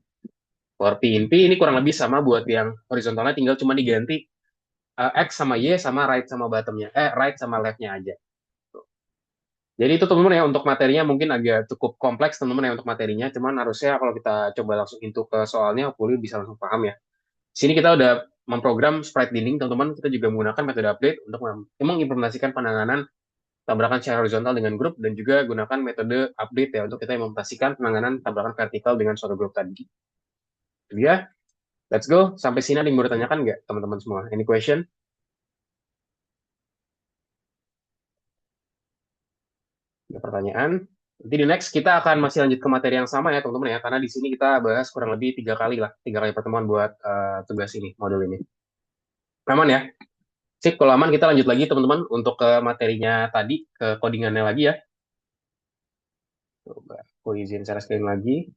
[SPEAKER 1] For PNP ini kurang lebih sama buat yang horizontalnya, tinggal cuma diganti X sama Y sama right sama bottomnya, right sama leftnya aja. Jadi itu teman-teman ya, untuk materinya mungkin agak cukup kompleks teman-teman ya untuk materinya, cuman harusnya kalau kita coba langsung into ke soalnya, hopefully bisa langsung paham ya. Di sini kita udah memprogram sprite dinding teman-teman, kita juga menggunakan metode update untuk mengimplementasikan penanganan tabrakan secara horizontal dengan grup, dan juga gunakan metode update ya untuk kita implementasikan penanganan tabrakan vertikal dengan suatu grup tadi. Itu dia. Let's go. Sampai sini ada yang mau ditanyakan nggak, teman-teman semua? Any question? Ada pertanyaan? Nanti di next kita akan masih lanjut ke materi yang sama ya, teman-teman ya. Karena di sini kita bahas kurang lebih 3 kali lah. 3 kali pertemuan buat tugas ini, modul ini. Aman ya? Sip, kalau aman kita lanjut lagi, teman-teman. Untuk ke materinya tadi, ke codingannya lagi ya. Coba aku izin share screen lagi.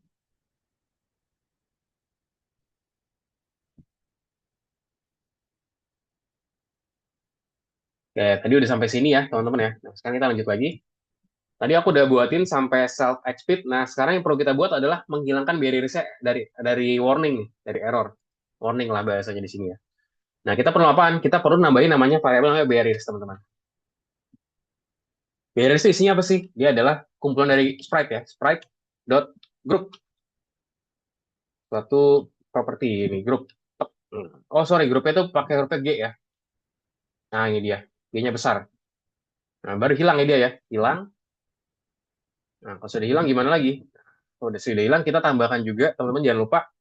[SPEAKER 1] Oke, tadi udah sampai sini ya, teman-teman ya. Nah, sekarang kita lanjut lagi. Tadi aku udah buatin sampai self speed. Nah, sekarang yang perlu kita buat adalah menghilangkan barrier-nya dari warning nih, dari error. Warning lah bahasanya di sini ya. Nah, kita perlu apaan? Kita perlu nambahin namanya variabel namanya barriers, teman-teman. Barriers itu isinya apa sih? Dia adalah kumpulan dari sprite ya, sprite.group. Suatu properti ini, group. Oh, sorry, grupnya itu pakai huruf G ya. Nah, ini dia. G-nya besar. Nah, baru hilang ya dia ya. Hilang. Nah, kalau sudah hilang gimana lagi? Kalau sudah hilang, kita tambahkan juga, teman-teman jangan lupa,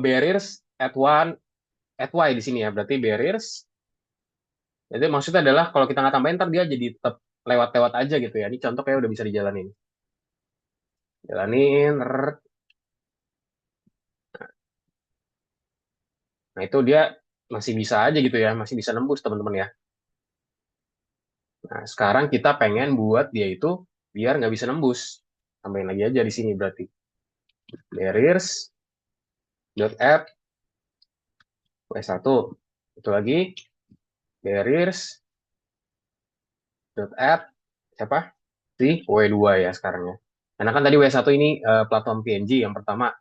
[SPEAKER 1] barriers at one at y di sini ya. Berarti barriers, jadi maksudnya adalah kalau kita nggak tambahin, ntar dia jadi tetap lewat-lewat aja gitu ya. Ini contoh kayak udah bisa dijalanin. Jalanin. Nah, itu dia masih bisa aja gitu ya. Masih bisa nembus, teman-teman ya. Nah, sekarang kita pengen buat dia itu biar nggak bisa nembus. Tambahin lagi aja di sini berarti. Barriers.add W1. Itu lagi. Barriers.add siapa? Si W2 ya sekarang ya. Karena kan tadi W1 ini platform PNG yang pertama.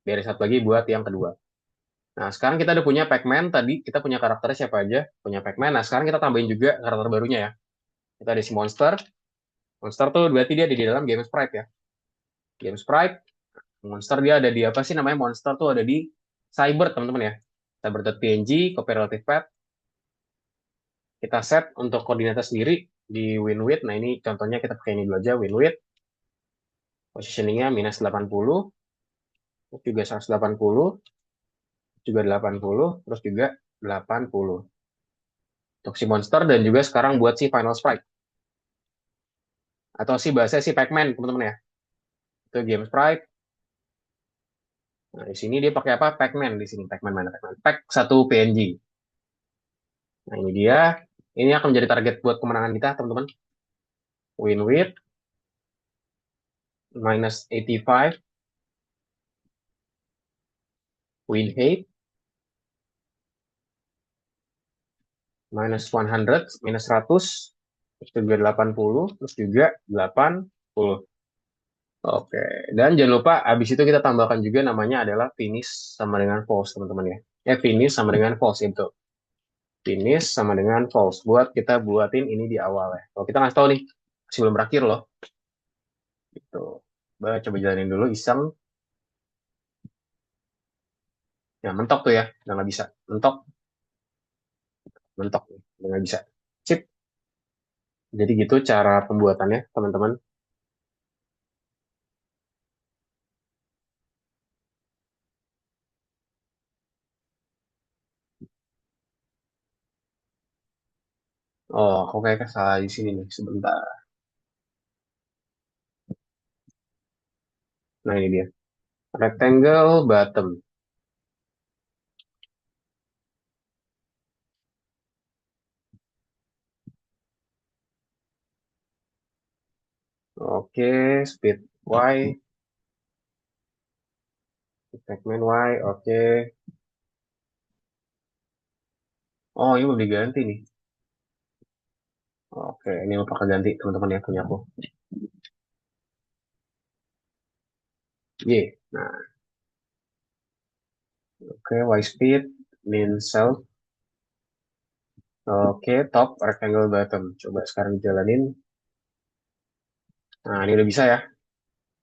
[SPEAKER 1] Barriers satu lagi buat yang kedua. Nah, sekarang kita udah punya Pac-Man tadi. Kita punya karakternya siapa aja? Punya Pac-Man. Nah, sekarang kita tambahin juga karakter barunya ya. Kita ada si Monster. Monster tuh berarti dia ada di dalam game sprite ya. Game sprite. Monster dia ada di apa sih namanya? Monster tuh ada di Cyber, teman-teman ya. Cyber.png, copy relative path. Kita set untuk koordinatnya sendiri di winwidth. Nah, ini contohnya kita pakai ini dulu aja, winwidth. Positioningnya minus 80. Terus juga 180. Juga 80. Terus juga 80. Untuk si monster dan juga sekarang buat si final sprite. Atau sih bahasa si Pac-Man, teman-teman ya. Itu game sprite. Nah, di sini dia pakai apa? Pac-Man di sini. Pac-Man mana? Pac-Man. Pac 1 PNG. Nah, ini dia. Ini akan menjadi target buat kemenangan kita, teman-teman. Win with minus 85. Win hate minus 100. Minus 100. Terus juga 80. Terus juga 80. Oke. Dan jangan lupa, habis itu kita tambahkan juga namanya adalah finish sama dengan false, teman-teman ya. Finish sama dengan false itu. Finish sama dengan false. Buat kita buatin ini di awal ya. Kalau kita ngasih tahu nih, masih belum berakhir loh. Gitu. Coba jalanin dulu, iseng. Ya, mentok tuh ya. Udah nggak bisa. Mentok. Mentok. Udah nggak bisa. Sip. Jadi gitu cara pembuatannya, teman-teman. Oh, aku kayak salah di sini nih. Sebentar. Nah, ini dia. Rectangle bottom. Oke, speed Y. Segmen Y, oke. Oh, ini belum diganti nih. Oke, ini mau pakai ganti teman-teman ya punya aku. Y. Nah, oke, Y speed, min self. Oke, top, rectangle bottom. Coba sekarang dijalanin. Nah, ini udah bisa ya.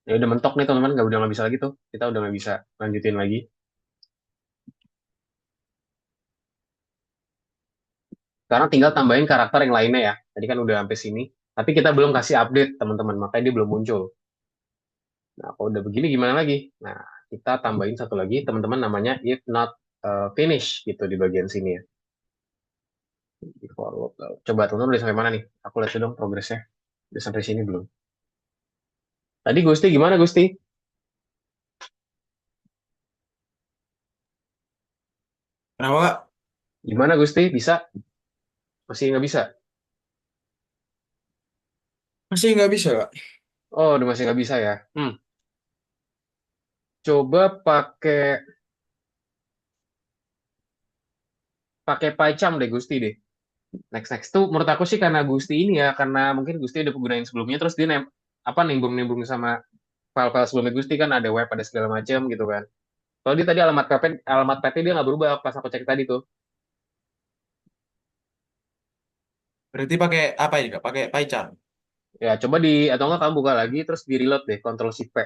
[SPEAKER 1] Ini udah mentok nih teman-teman, udah nggak bisa lagi tuh. Kita udah nggak bisa lanjutin lagi. Sekarang tinggal tambahin karakter yang lainnya ya. Tadi kan udah sampai sini. Tapi kita belum kasih update teman-teman, makanya dia belum muncul. Nah, kalau udah begini gimana lagi? Nah, kita tambahin satu lagi teman-teman namanya if not finish gitu di bagian sini ya. Di forward. Coba teman-teman udah sampai mana nih? Aku lihat dulu dong progresnya. Udah sampai sini belum? Tadi Gusti gimana Gusti?
[SPEAKER 5] Kenapa Kak?
[SPEAKER 1] Gimana Gusti? Bisa? Masih nggak bisa?
[SPEAKER 5] Masih nggak bisa Kak?
[SPEAKER 1] Oh, udah masih nggak bisa ya. Coba pakai pakai PyCharm deh Gusti deh. Next next tuh menurut aku sih karena Gusti ini ya, karena mungkin Gusti udah gunain sebelumnya terus dia apa nimbung-nimbung sama file-file sebelumnya Gusti kan ada web ada segala macam gitu kan. Kalau dia tadi alamat PT dia nggak berubah pas aku cek tadi tuh.
[SPEAKER 5] Berarti pakai apa ini Kak? Pakai PyCharm.
[SPEAKER 1] Ya coba atau nggak kamu buka lagi terus di reload deh Ctrl Shift P.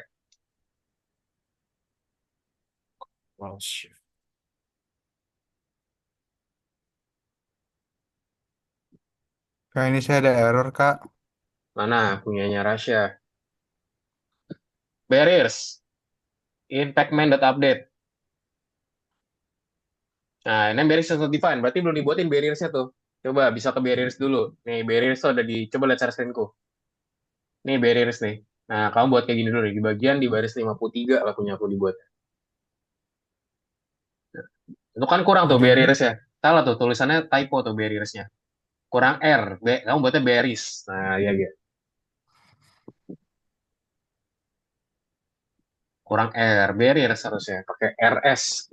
[SPEAKER 5] Wow, shit.
[SPEAKER 2] Kak, ini saya ada error, Kak.
[SPEAKER 1] Mana punyanya Rasya? Barriers. In pacman.update. Nah, ini barriers not define. Berarti belum dibuatin barriersnya tuh. Coba bisa ke barriers dulu. Nih, barriers tuh ada coba lihat share screen-ku. Nih, barriers nih. Nah, kamu buat kayak gini dulu nih. Di bagian di baris 53 lah punya aku dibuat. Itu kan kurang tuh
[SPEAKER 2] Ada ini.
[SPEAKER 1] barriers ya. Salah tuh, tulisannya typo tuh barriersnya. Kurang R. Kamu buatnya berries. Nah, iya, iya. Kurang R. Barriers harusnya. Pakai RS.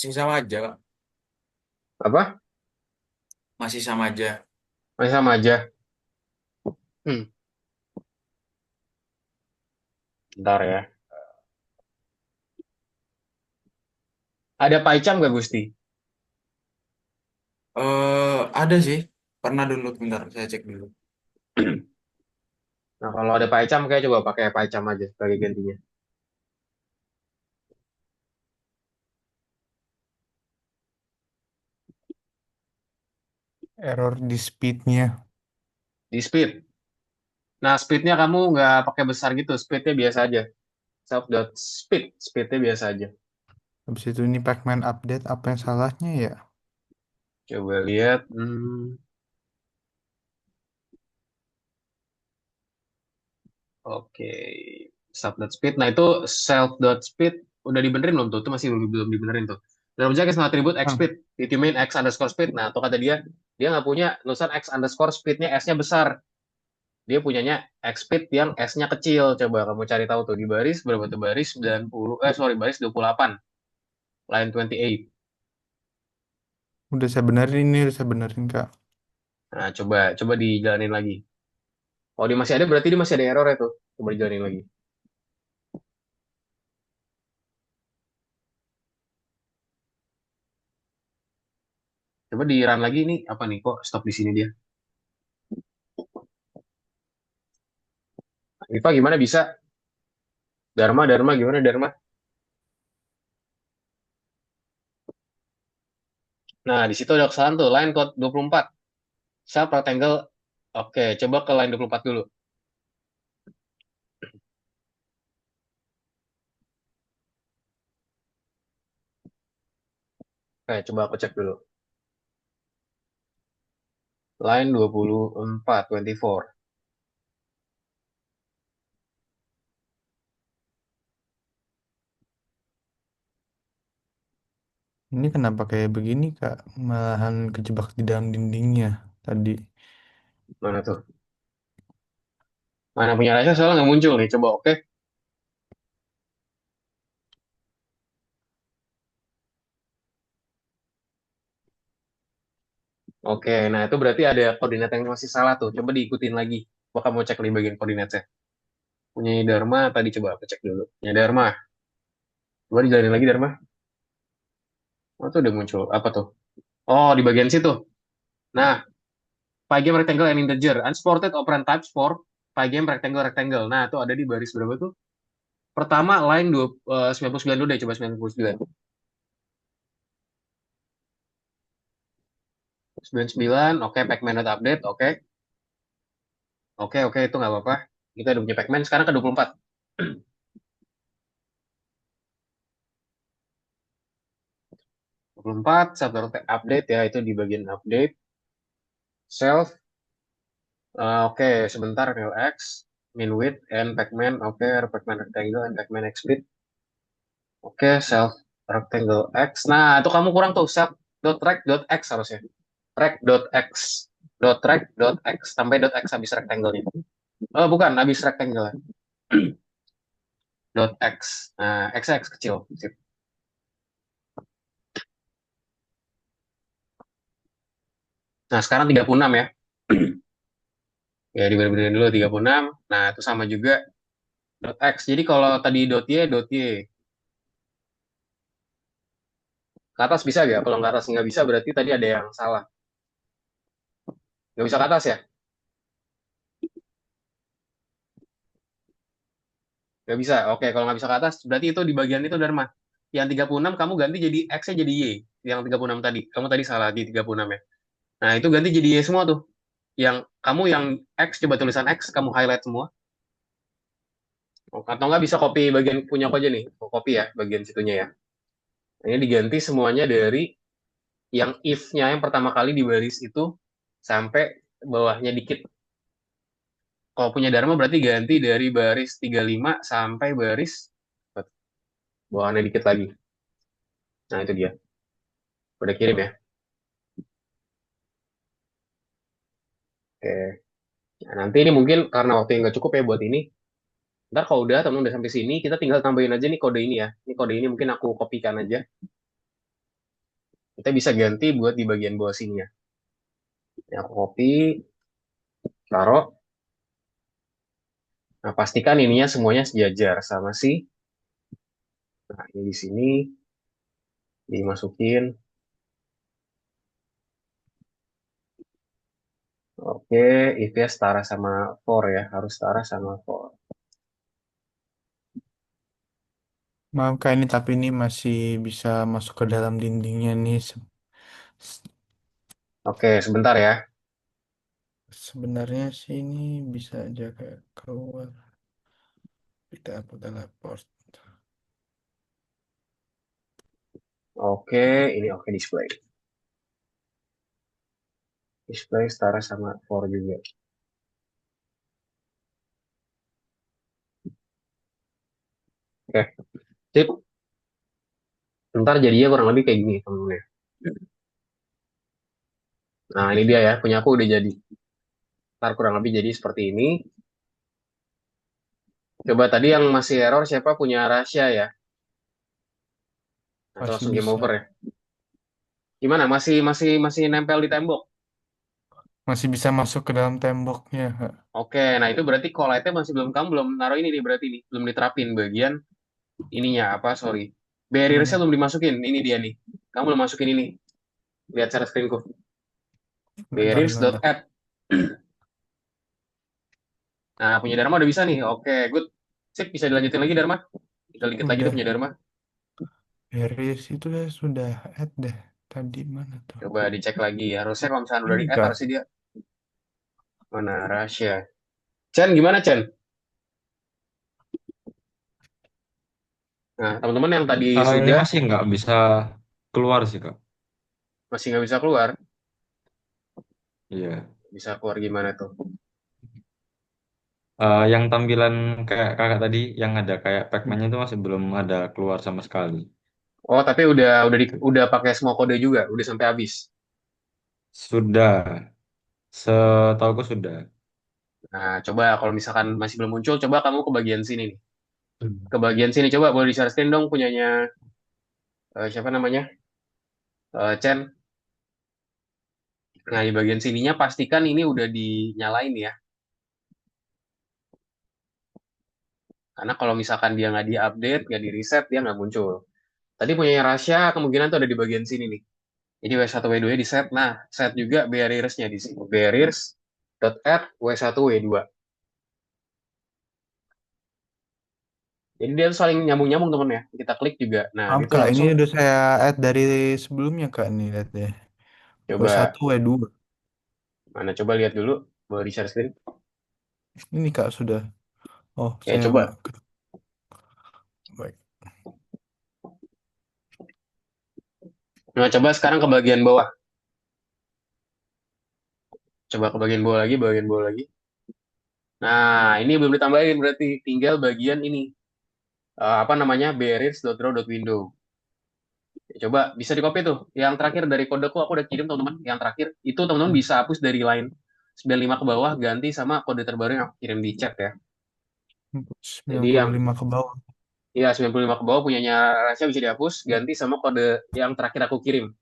[SPEAKER 5] Masih sama aja Kak.
[SPEAKER 1] Apa?
[SPEAKER 5] Masih sama aja.
[SPEAKER 1] Masih sama aja. Hmm, Bentar ya. Ada PyCharm nggak, Gusti?
[SPEAKER 5] Ada sih. Pernah download bentar, saya cek dulu.
[SPEAKER 1] Nah, kalau ada PyCharm, kayak coba pakai PyCharm aja sebagai gantinya.
[SPEAKER 2] Error di speednya.
[SPEAKER 1] Di speed. Nah, speednya kamu nggak pakai besar gitu. Speednya biasa aja. Self.speed. Speednya biasa aja.
[SPEAKER 2] Habis itu ini Pacman update, apa yang salahnya ya?
[SPEAKER 1] Coba lihat. Oke. Sub.speed. Nah, itu self.speed udah dibenerin belum tuh? Itu masih belum dibenerin tuh. Dan objek is not atribute x
[SPEAKER 2] Hmm.
[SPEAKER 1] speed. It mean x underscore speed. Nah, tuh kata dia nggak punya tulisan x underscore speednya S-nya besar. Dia punyanya x speed yang S-nya kecil. Coba kamu cari tahu tuh di baris berapa tuh? Baris 90, sorry, baris 28. Line 28.
[SPEAKER 2] Udah saya benerin ini, udah saya benerin Kak.
[SPEAKER 1] Nah, coba dijalanin lagi. Kalau dia masih ada berarti dia masih ada error itu. Coba dijalanin lagi. Coba di run lagi nih, apa nih kok stop di sini dia? Rifa gimana bisa? Dharma gimana Dharma? Nah, di situ ada kesalahan tuh, line code 24. Self rectangle. Oke, coba ke line 24 dulu. Oke, coba aku cek dulu. Line 24, 24.
[SPEAKER 2] Ini kenapa kayak begini Kak? Malahan kejebak di dalam dindingnya tadi.
[SPEAKER 1] Mana tuh? Mana punya Raisa soalnya nggak muncul nih. Coba oke. Oke, nah itu berarti ada koordinat yang masih salah tuh. Coba diikutin lagi. Gua kamu cek di bagian koordinatnya. Punya Dharma tadi coba aku cek dulu. Punya Dharma. Coba dijalanin lagi Dharma. Oh, tuh udah muncul. Apa tuh? Oh, di bagian situ. Nah, pygame rectangle and integer. Unsported operand types for pygame rectangle rectangle. Nah, itu ada di baris berapa tuh? Pertama line 99 dulu deh, coba 99. 99, oke, Pacman not update, oke. Oke, itu nggak apa-apa. Kita udah punya Pacman, sekarang ke 24. 24, satu update ya, itu di bagian update. Self, oke, sebentar, real X, min width, and Pacman, oke, Pacman rectangle, and Pacman X width. Oke, self rectangle X. Nah, itu kamu kurang tuh, self dot rect dot X harusnya. Rect dot X. Dot rect dot X. Sampai dot X habis rectangle-nya. Oh, bukan, habis rectangle. Dot X. Nah, X X kecil. Sip. Nah, sekarang 36 ya. Ya, dibenerin dulu 36. Nah, itu sama juga dot X. Jadi kalau tadi dot Y. Ke atas bisa nggak? Kalau nggak atas nggak bisa, berarti tadi ada yang salah. Nggak bisa ke atas ya? Nggak bisa. Oke, kalau nggak bisa ke atas, berarti itu di bagian itu, Dharma. Yang 36 kamu ganti jadi X-nya jadi Y. Yang 36 tadi. Kamu tadi salah di 36 ya. Nah, itu ganti jadi Y semua tuh. Yang X, coba tulisan X, kamu highlight semua. Atau nggak bisa copy bagian punya aku aja nih. Copy ya, bagian situnya ya. Ini diganti semuanya dari yang if-nya yang pertama kali di baris itu sampai bawahnya dikit. Kalau punya Dharma berarti ganti dari baris 35 sampai baris bawahnya dikit lagi. Nah, itu dia. Udah kirim ya. Oke. Nah, nanti ini mungkin karena waktu yang nggak cukup ya buat ini. Ntar kalau udah teman udah sampai sini, kita tinggal tambahin aja nih kode ini ya. Ini kode ini mungkin aku kopikan aja. Kita bisa ganti buat di bagian bawah sini ya. Ini aku copy, taruh. Nah, pastikan ininya semuanya sejajar sama si. Nah, ini di sini dimasukin. Oke, if-nya setara sama for ya, harus setara sama for.
[SPEAKER 2] Maaf Kak, ini tapi ini masih bisa masuk ke dalam dindingnya nih. Se-
[SPEAKER 1] Oke, sebentar ya.
[SPEAKER 2] Sebenarnya sih ini bisa aja kayak keluar. Kita aku teleport.
[SPEAKER 1] Oke, ini oke display. Display setara sama for juga. Oke, sip. Ntar jadinya kurang lebih kayak gini temen-temen ya. Nah, ini dia ya, punya aku udah jadi. Ntar kurang lebih jadi seperti ini. Coba tadi yang masih error siapa punya rahasia ya? Atau
[SPEAKER 2] Masih
[SPEAKER 1] langsung game
[SPEAKER 2] bisa.
[SPEAKER 1] over ya? Gimana? Masih nempel di tembok.
[SPEAKER 2] Masih bisa masuk ke dalam temboknya.
[SPEAKER 1] Oke, nah itu berarti collide-nya masih belum kamu belum naruh ini nih berarti nih, belum diterapin bagian ininya apa? Sorry. Barriers-nya
[SPEAKER 2] Mana?
[SPEAKER 1] belum dimasukin. Ini dia nih. Kamu belum masukin ini. Lihat share screen-ku.
[SPEAKER 2] Bentar, bentar.
[SPEAKER 1] Barriers.add. Nah, punya Dharma udah bisa nih. Oke, good. Sip, bisa dilanjutin lagi Dharma. Kita dikit lagi tuh punya
[SPEAKER 2] Udah.
[SPEAKER 1] Dharma.
[SPEAKER 2] Beres itu ya sudah add deh. Tadi mana tuh?
[SPEAKER 1] Coba dicek lagi. Harusnya kalau misalnya udah
[SPEAKER 2] Ini
[SPEAKER 1] di-add
[SPEAKER 2] Kak.
[SPEAKER 1] harusnya dia mana rahasia. Chen gimana Chen? Nah, teman-teman yang tadi
[SPEAKER 3] Ini
[SPEAKER 1] sudah
[SPEAKER 3] masih nggak bisa keluar sih, Kak.
[SPEAKER 1] masih nggak bisa keluar.
[SPEAKER 3] Iya.
[SPEAKER 1] Bisa keluar gimana tuh?
[SPEAKER 3] Yang tampilan kayak kakak tadi, yang ada kayak Pac-Man itu masih belum ada keluar sama sekali.
[SPEAKER 1] Oh, tapi udah pakai semua kode juga, udah sampai habis.
[SPEAKER 3] Sudah, setauku sudah.
[SPEAKER 1] Nah, coba kalau misalkan masih belum muncul, coba kamu ke bagian sini nih. Ke bagian sini coba boleh di-share screen dong punyanya siapa namanya? Chen. Nah, di bagian sininya pastikan ini udah dinyalain ya. Karena kalau misalkan dia nggak di-update, nggak di-reset, dia nggak muncul. Tadi punyanya Rasya kemungkinan tuh ada di bagian sini nih. Jadi W1 W2 di set. Nah, set juga barriers-nya di sini. Barriers.add W1 W2. Jadi dia tuh saling nyambung-nyambung temen ya. Kita klik juga. Nah,
[SPEAKER 2] Maaf
[SPEAKER 1] dia tuh
[SPEAKER 2] Kak, ini
[SPEAKER 1] langsung
[SPEAKER 2] udah saya add dari sebelumnya Kak nih lihat deh. w
[SPEAKER 1] coba
[SPEAKER 2] satu W2.
[SPEAKER 1] mana coba lihat dulu. Boleh di share screen.
[SPEAKER 2] Ini Kak sudah. Oh,
[SPEAKER 1] Ya
[SPEAKER 2] saya
[SPEAKER 1] coba.
[SPEAKER 2] baik.
[SPEAKER 1] Nah, coba sekarang ke bagian bawah. Coba ke bagian bawah lagi, bagian bawah lagi. Nah, ini belum ditambahin berarti tinggal bagian ini. Apa namanya? Barriers.draw.window. Ya, coba bisa di copy tuh. Yang terakhir dari kodeku aku udah kirim teman-teman. Yang terakhir itu teman-teman bisa hapus dari line 95 ke bawah ganti sama kode terbaru yang aku kirim di chat ya. Jadi yang
[SPEAKER 2] 95 ke bawah.
[SPEAKER 1] ya 95 ke bawah punyanya Rasya bisa dihapus ganti sama kode yang terakhir aku kirim.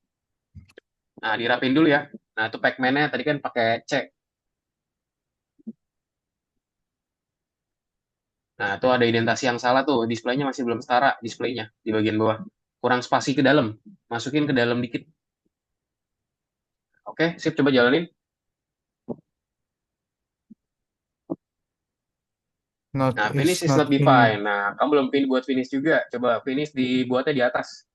[SPEAKER 1] Nah, dirapin dulu ya. Nah, itu Pac-Man-nya tadi kan pakai C. Nah, itu ada identasi yang salah tuh. Displaynya masih belum setara displaynya di bagian bawah. Kurang spasi ke dalam. Masukin ke dalam dikit. Oke, sip coba jalanin.
[SPEAKER 2] Not
[SPEAKER 1] Nah, finish
[SPEAKER 2] is
[SPEAKER 1] is
[SPEAKER 2] not
[SPEAKER 1] not
[SPEAKER 2] finished.
[SPEAKER 1] defined. Nah, kamu belum buat finish juga. Coba finish dibuatnya di atas.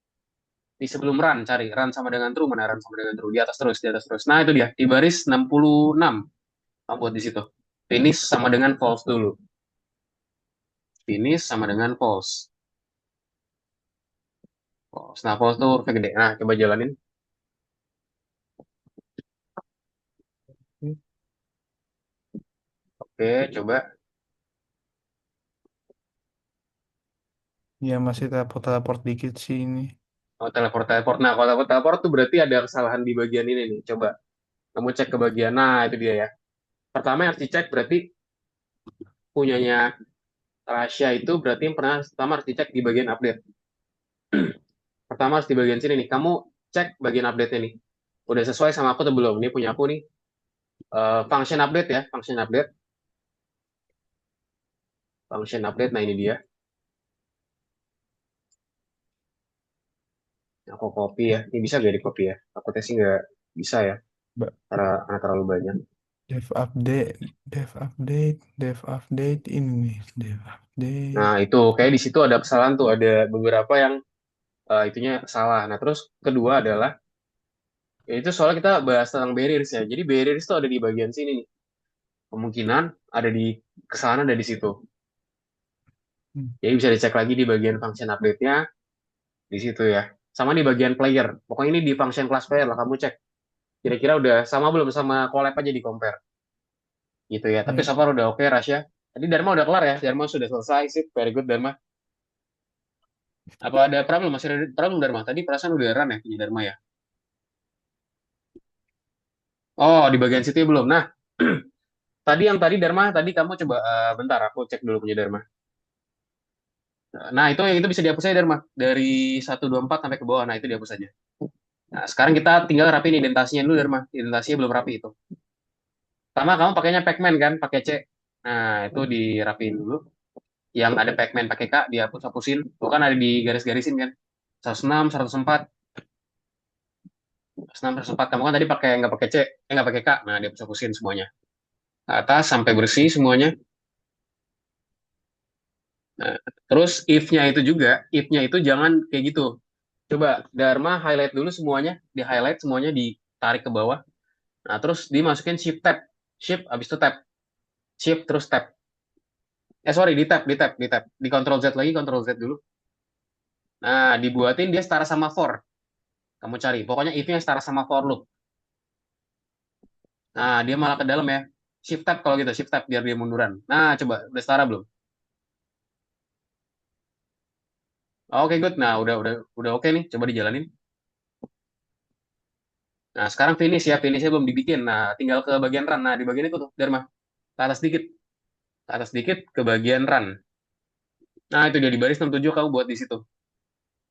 [SPEAKER 1] Di sebelum run, cari run sama dengan true. Mana run sama dengan true? Di atas terus, di atas terus. Nah, itu dia. Di baris 66. Kamu buat di situ. Finish sama dengan false dulu. Finish sama dengan false. False. Nah, false tuh hurufnya gede. Nah, coba jalanin. Oke, coba.
[SPEAKER 2] Ya masih teleport-teleport dikit sih ini.
[SPEAKER 1] Oh, teleport-teleport. Nah, kalau teleport-teleport tuh berarti ada kesalahan di bagian ini nih. Coba. Kamu cek ke bagian. Nah, itu dia ya. Pertama yang harus dicek berarti punyanya Rasya itu berarti yang pertama harus dicek di bagian update. Pertama harus di bagian sini nih. Kamu cek bagian update-nya nih. Udah sesuai sama aku atau belum? Ini punya aku nih. Function update ya. Function update. Function update. Nah, ini dia. Aku copy ya. Ini bisa gak di copy ya? Aku tes sih nggak bisa ya.
[SPEAKER 2] Ba-
[SPEAKER 1] Karena terlalu banyak.
[SPEAKER 2] Dev update, dev update, dev update ini nih, dev update.
[SPEAKER 1] Nah, itu kayak di situ ada kesalahan tuh. Ada beberapa yang itunya salah. Nah, terus kedua adalah ya itu soalnya kita bahas tentang barriers ya. Jadi barriers itu ada di bagian sini nih. Kemungkinan ada di kesalahan ada di situ.
[SPEAKER 2] Hmm.
[SPEAKER 1] Jadi bisa dicek lagi di bagian function update-nya di situ ya. sama di bagian player. Pokoknya ini di function class player lah, kamu cek. Kira-kira udah sama belum sama collab aja di compare. Gitu ya. Tapi
[SPEAKER 2] Hmm.
[SPEAKER 1] so far udah oke, Rasya. Tadi Dharma udah kelar ya. Dharma sudah selesai sih. Very good, Dharma. Apa ada problem? Masih ada problem, Dharma? Tadi perasaan udah run ya, punya Dharma ya? Oh, di bagian situ belum. Nah, tadi Dharma, tadi kamu coba bentar aku cek dulu punya Dharma. Nah, itu yang itu bisa dihapus aja Dharma. Dari 124 sampai ke bawah. Nah, itu dihapus aja. Nah, sekarang kita tinggal rapiin indentasinya dulu Dharma. Indentasinya belum rapi itu. Pertama kamu pakainya Pacman kan, pakai C. Nah, itu dirapiin dulu. Yang ada Pacman pakai K dihapus-hapusin. Itu kan ada di garis-garisin kan. 106, 104, 106, 104. Kamu kan tadi pakai nggak pakai C, nggak pakai K. Nah, dihapus-hapusin semuanya. Ke atas sampai bersih semuanya. Nah, terus if-nya itu jangan kayak gitu. Coba Dharma highlight dulu semuanya, di highlight semuanya ditarik ke bawah. Nah, terus dimasukin shift tab. Shift habis itu tab. Shift terus tab. Sorry, di tab. Di Ctrl Z lagi, Ctrl Z dulu. Nah, dibuatin dia setara sama for. Kamu cari. Pokoknya if-nya setara sama for loop. Nah, dia malah ke dalam ya. Shift tab kalau gitu, shift tab biar dia munduran. Nah, coba udah setara belum? Oke, good. Nah, udah oke nih. Coba dijalanin. Nah, sekarang finish ya. Finishnya belum dibikin. Nah, tinggal ke bagian run. Nah, di bagian itu tuh, Dharma. Ke atas dikit. Ke atas dikit ke bagian run. Nah, itu dia di baris 67 kamu buat di situ.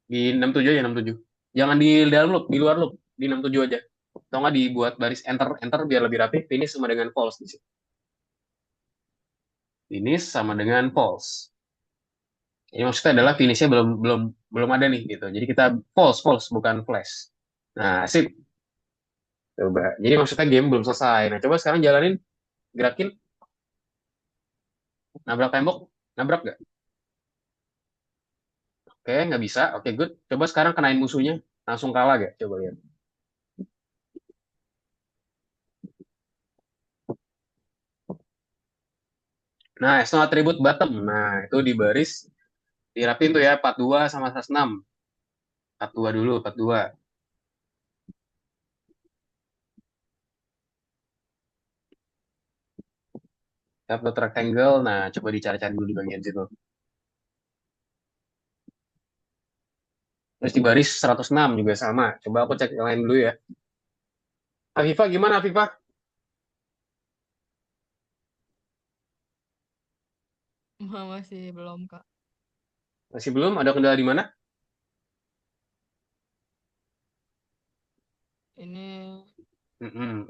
[SPEAKER 1] Di 67 aja 67. Jangan di dalam loop, di luar loop. Di 67 aja. Atau nggak dibuat baris enter enter biar lebih rapi. Finish sama dengan false di situ. Finish sama dengan false. Jadi maksudnya adalah finishnya belum belum belum ada nih gitu. Jadi kita false false bukan flash. Nah, sip. Coba. Jadi maksudnya game belum selesai. Nah, coba sekarang jalanin, gerakin, nabrak tembok, nabrak nggak? Oke, nggak bisa. Oke, good. Coba sekarang kenain musuhnya, langsung kalah gak? Coba lihat. Nah, external attribute bottom. Nah, itu di baris dirapin tuh ya, 42 sama 106. 42 dulu, 42. Dapat rectangle. Nah, coba dicari-cari dulu di bagian situ. Terus di baris 106 juga sama. Coba aku cek yang lain dulu ya. Afifah gimana Afifah?
[SPEAKER 4] Masih belum, Kak.
[SPEAKER 1] Masih belum? Ada kendala di mana?
[SPEAKER 4] Ini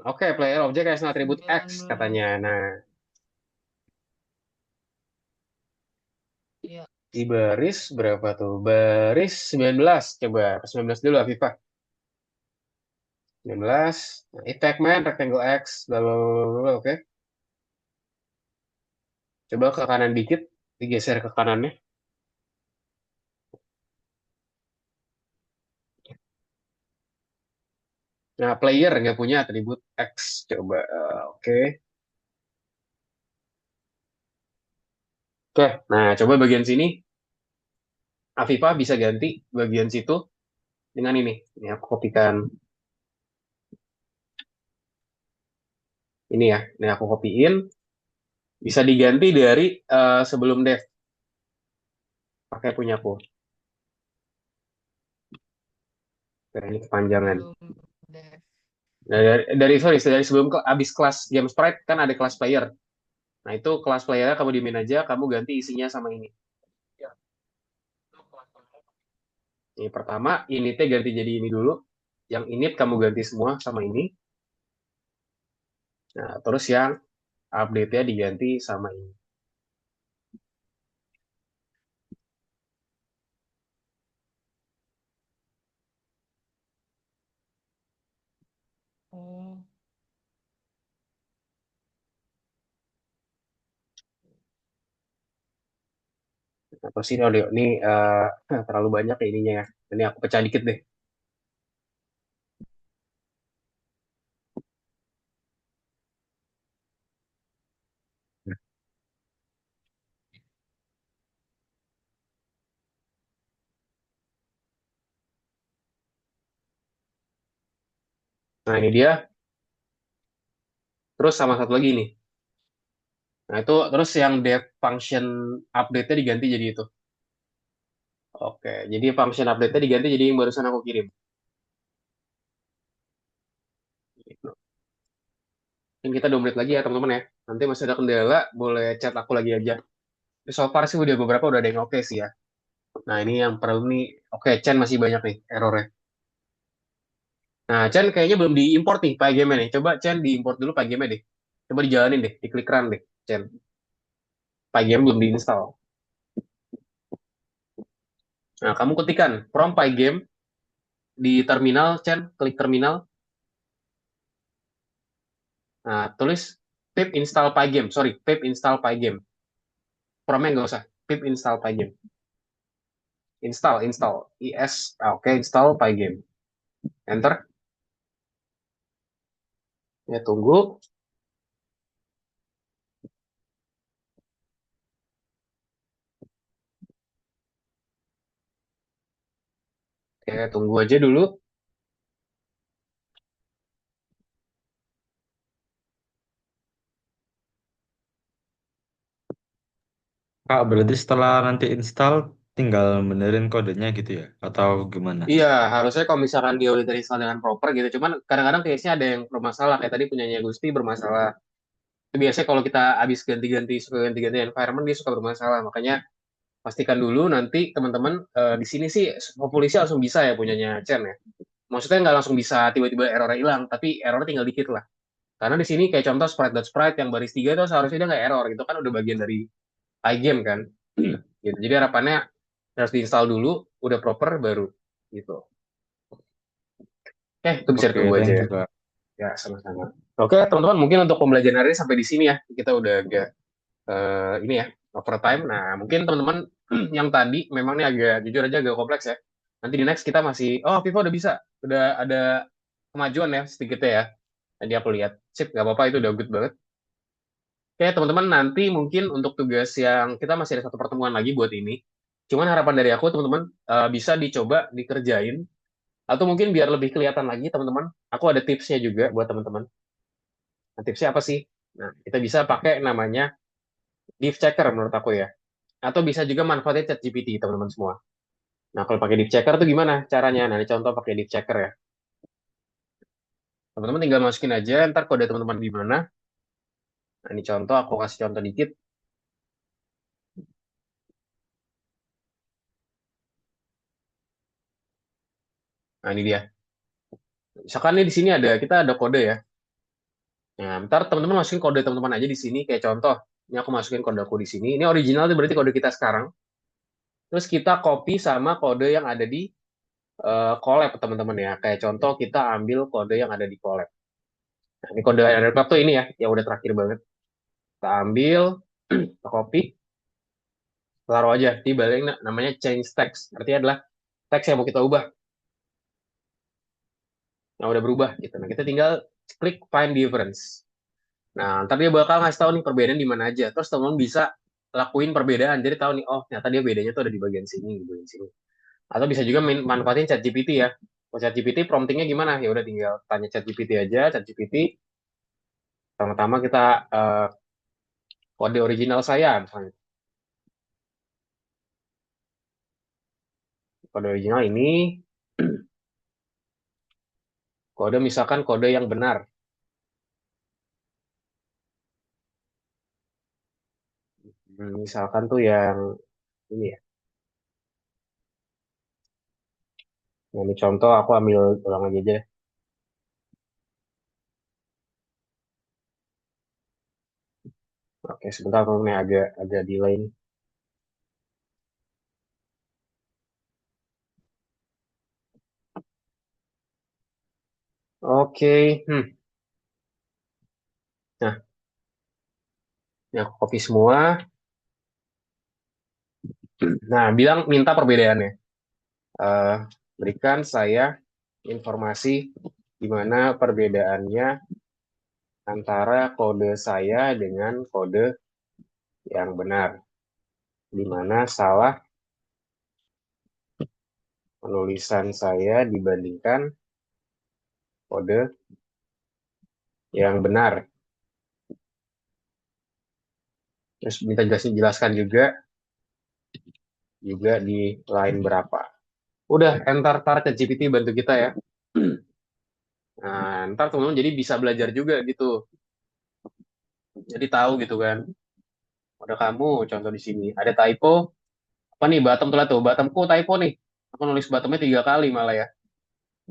[SPEAKER 1] Oke, player object has an attribute X
[SPEAKER 4] 19.
[SPEAKER 1] katanya. Nah,
[SPEAKER 4] Iya.
[SPEAKER 1] di baris berapa tuh? Baris 19. Coba ke 19 dulu Afifah. 19. Nah, effect man, rectangle X, bla bla bla bla, bla, oke. Coba ke kanan dikit, digeser ke kanannya. Nah, player nggak punya atribut X. Coba, oke. Oke, nah coba bagian sini. Afifah bisa ganti bagian situ dengan ini. Ini aku kopikan ini ya. Ini aku kopiin. Bisa diganti dari sebelum dev. Pakai punyaku. Nah, ini kepanjangan.
[SPEAKER 4] Belum deh.
[SPEAKER 1] Nah, dari sebelum abis kelas game sprite kan ada kelas player. Nah itu kelas playernya kamu dimin aja, kamu ganti isinya sama ini. Ini pertama, initnya ganti jadi ini dulu. Yang init kamu ganti semua sama ini. Nah terus yang update-nya diganti sama ini.
[SPEAKER 4] Oh,
[SPEAKER 1] Apa sih audio ini terlalu banyak ya ininya ya. Ini aku pecah dikit deh. Nah, ini dia. Terus sama satu lagi nih. Nah, itu terus yang def function update-nya diganti jadi itu. Oke, jadi function update-nya diganti jadi yang barusan aku kirim. Gitu. Mungkin kita 2 menit lagi ya, teman-teman ya. Nanti masih ada kendala, boleh chat aku lagi aja. Tapi so far sih udah beberapa udah ada yang oke sih ya. Nah, ini yang perlu nih. Oke, Chen masih banyak nih errornya. Nah, Chen kayaknya belum diimport nih Pygame nih. Coba Chen diimport dulu Pygame deh. Coba dijalanin deh, diklik run deh, Chen. Pygame belum diinstal. Nah, kamu ketikan from Pygame di terminal, Chen, klik terminal. Nah, tulis pip install Pygame. Sorry, pip install Pygame. From-nya nggak usah. Pip install Pygame. Install. IS. Oke, install Pygame. Enter. Ya, tunggu. Oke, tunggu aja dulu.
[SPEAKER 3] Kak, berarti setelah nanti install, tinggal benerin kodenya gitu ya? Atau gimana?
[SPEAKER 1] Iya, harusnya kalau misalkan dia udah terinstall dengan proper gitu. Cuman kadang-kadang case-nya ada yang bermasalah. Kayak tadi punyanya Gusti bermasalah. Itu biasanya kalau kita habis suka ganti-ganti environment, dia suka bermasalah. Makanya pastikan dulu nanti teman-teman di sini sih hopefully sih langsung bisa ya punyanya Chen ya. Maksudnya nggak langsung bisa tiba-tiba errornya hilang, tapi errornya tinggal dikit lah. Karena di sini kayak contoh sprite.sprite yang baris 3 itu seharusnya dia nggak error gitu kan udah bagian dari iGame kan. Gitu. Jadi harapannya harus diinstal dulu, udah proper baru gitu. Itu bisa
[SPEAKER 3] Oke,
[SPEAKER 1] ditunggu aja
[SPEAKER 3] thank
[SPEAKER 1] ya.
[SPEAKER 3] you, Kak.
[SPEAKER 1] Ya, sama-sama. Oke, teman-teman, mungkin untuk pembelajaran hari ini sampai di sini ya. Kita udah agak ini ya, overtime. Nah, mungkin teman-teman yang tadi memang ini agak jujur aja agak kompleks ya. Nanti di next kita masih, oh Vivo udah bisa, udah ada kemajuan ya sedikitnya ya. Tadi aku lihat, sip, nggak apa-apa itu udah good banget. Oke, teman-teman, nanti mungkin untuk tugas yang kita masih ada satu pertemuan lagi buat ini. Cuman harapan dari aku, teman-teman, bisa dicoba dikerjain. Atau mungkin biar lebih kelihatan lagi, teman-teman, aku ada tipsnya juga buat teman-teman. Nah, tipsnya apa sih? Nah, kita bisa pakai namanya div checker menurut aku ya. Atau bisa juga manfaatin ChatGPT, teman-teman semua. Nah, kalau pakai div checker itu gimana caranya? Nah, ini contoh pakai div checker ya. Teman-teman tinggal masukin aja, ntar kode teman-teman di mana. Nah, ini contoh, aku kasih contoh dikit. Nah, ini dia. Misalkan nih di sini kita ada kode ya. Nah, ntar teman-teman masukin kode teman-teman aja di sini. Kayak contoh, ini aku masukin kode aku di sini. Ini original itu berarti kode kita sekarang. Terus kita copy sama kode yang ada di collab teman-teman ya. Kayak contoh kita ambil kode yang ada di collab. Nah, ini kode airdrop tuh ini ya, yang udah terakhir banget. Kita ambil, kita copy, taruh aja di balik namanya change text. Artinya adalah teks yang mau kita ubah. Nah, udah berubah gitu. Nah, kita tinggal klik find difference. Nah, ntar dia bakal ngasih tahu nih perbedaan di mana aja. Terus teman-teman bisa lakuin perbedaan. Jadi tahu nih, oh ternyata dia bedanya tuh ada di bagian sini, di bagian sini. Atau bisa juga manfaatin ChatGPT ya. Kalau ChatGPT promptingnya gimana? Ya udah tinggal tanya ChatGPT aja. ChatGPT pertama-tama kita kode original saya misalnya. Kode original ini kode misalkan kode yang benar. Misalkan tuh yang ini ya. Nah, ini contoh aku ambil ulang aja aja. Oke, sebentar teman agak agak delay nih. Oke, nah ini aku copy semua. Nah, minta perbedaannya. Eh, berikan saya informasi di mana perbedaannya antara kode saya dengan kode yang benar. Di mana salah penulisan saya dibandingkan kode yang benar. Terus minta jelaskan juga di line berapa. Udah, tar ke GPT bantu kita ya. Nah, ntar teman-teman jadi bisa belajar juga gitu. Jadi tahu gitu kan. Ada kamu, contoh di sini. Ada typo. Apa nih, bottom tuh, bottomku typo nih. Aku nulis bottomnya 3 kali malah ya.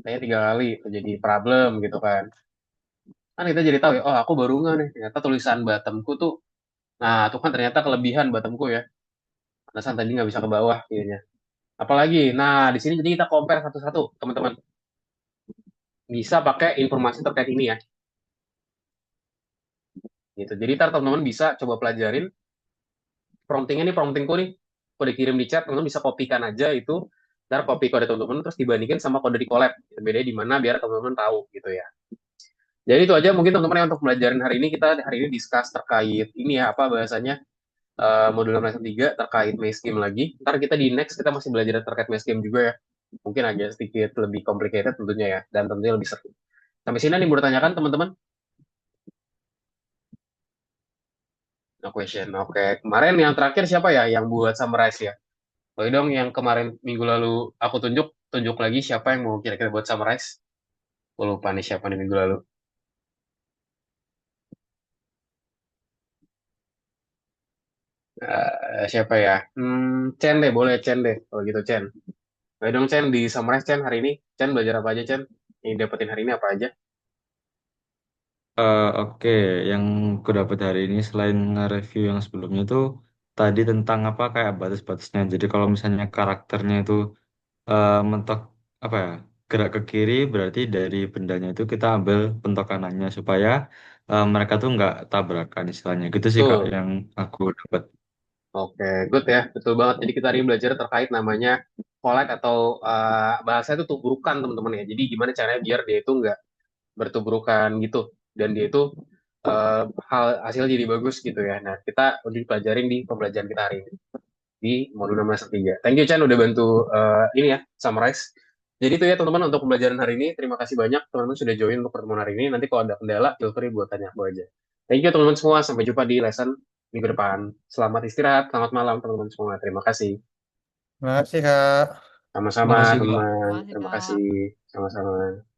[SPEAKER 1] Kayaknya 3 kali, itu jadi problem gitu kan. Kan kita jadi tahu ya, oh aku baru nggak nih. Ternyata tulisan bottomku tuh, nah itu kan ternyata kelebihan bottomku ya. Karena tadi nggak bisa ke bawah kayaknya. Apalagi, nah di sini jadi kita compare satu-satu, teman-teman. Bisa pakai informasi terkait ini ya. Gitu. Jadi ntar teman-teman bisa coba pelajarin promptingnya nih, promptingku nih. Kode kirim di chat, teman-teman bisa kopikan aja itu. Ntar copy kode teman-teman, terus dibandingin sama kode di collab. Bedanya di mana biar teman-teman tahu gitu ya. Jadi itu aja mungkin teman-teman yang untuk pelajaran hari ini. Kita hari ini discuss terkait ini ya, apa bahasanya, modul 6.3 terkait maze game lagi. Ntar kita di next kita masih belajar terkait maze game juga ya. Mungkin agak sedikit lebih complicated tentunya ya, dan tentunya lebih seru. Sampai sini nih mau ditanyakan teman-teman? No question. Oke, kemarin yang terakhir siapa ya yang buat summarize ya? Boleh dong yang kemarin minggu lalu aku tunjuk lagi siapa yang mau kira-kira buat summarize? Aku lupa nih siapa nih minggu lalu. Siapa ya? Chen deh, boleh Chen deh. Kalau gitu Chen. Boleh dong Chen di summarize Chen hari ini. Chen belajar apa aja Chen? Yang dapetin hari ini apa aja?
[SPEAKER 3] Oke, yang aku dapat hari ini selain nge-review yang sebelumnya itu tadi tentang apa kayak batas-batasnya. Jadi kalau misalnya karakternya itu mentok apa ya gerak ke kiri berarti dari bendanya itu kita ambil pentok kanannya supaya mereka tuh nggak tabrakan istilahnya. Gitu sih Kak
[SPEAKER 1] Betul.
[SPEAKER 3] yang aku dapat.
[SPEAKER 1] Oke, good ya. Betul banget. Jadi kita hari ini belajar terkait namanya collect atau bahasa itu tubrukan teman-teman ya. Jadi gimana caranya biar dia itu nggak bertubrukan gitu. Dan dia itu hal hasil jadi bagus gitu ya. Nah, kita udah dipelajarin di pembelajaran kita hari ini di modul 16.3. Thank you Chan udah bantu ini ya, summarize. Jadi itu ya teman-teman untuk pembelajaran hari ini. Terima kasih banyak teman-teman sudah join untuk pertemuan hari ini. Nanti kalau ada kendala, feel free buat tanya aku aja. Thank you teman-teman semua. Sampai jumpa di lesson minggu depan. Selamat istirahat, selamat malam teman-teman semua. Terima kasih.
[SPEAKER 2] Terima kasih, Kak.
[SPEAKER 1] Sama-sama
[SPEAKER 3] Terima kasih Kak.
[SPEAKER 1] teman-teman.
[SPEAKER 4] Makasih,
[SPEAKER 1] Terima
[SPEAKER 4] Kak.
[SPEAKER 1] kasih. Sama-sama.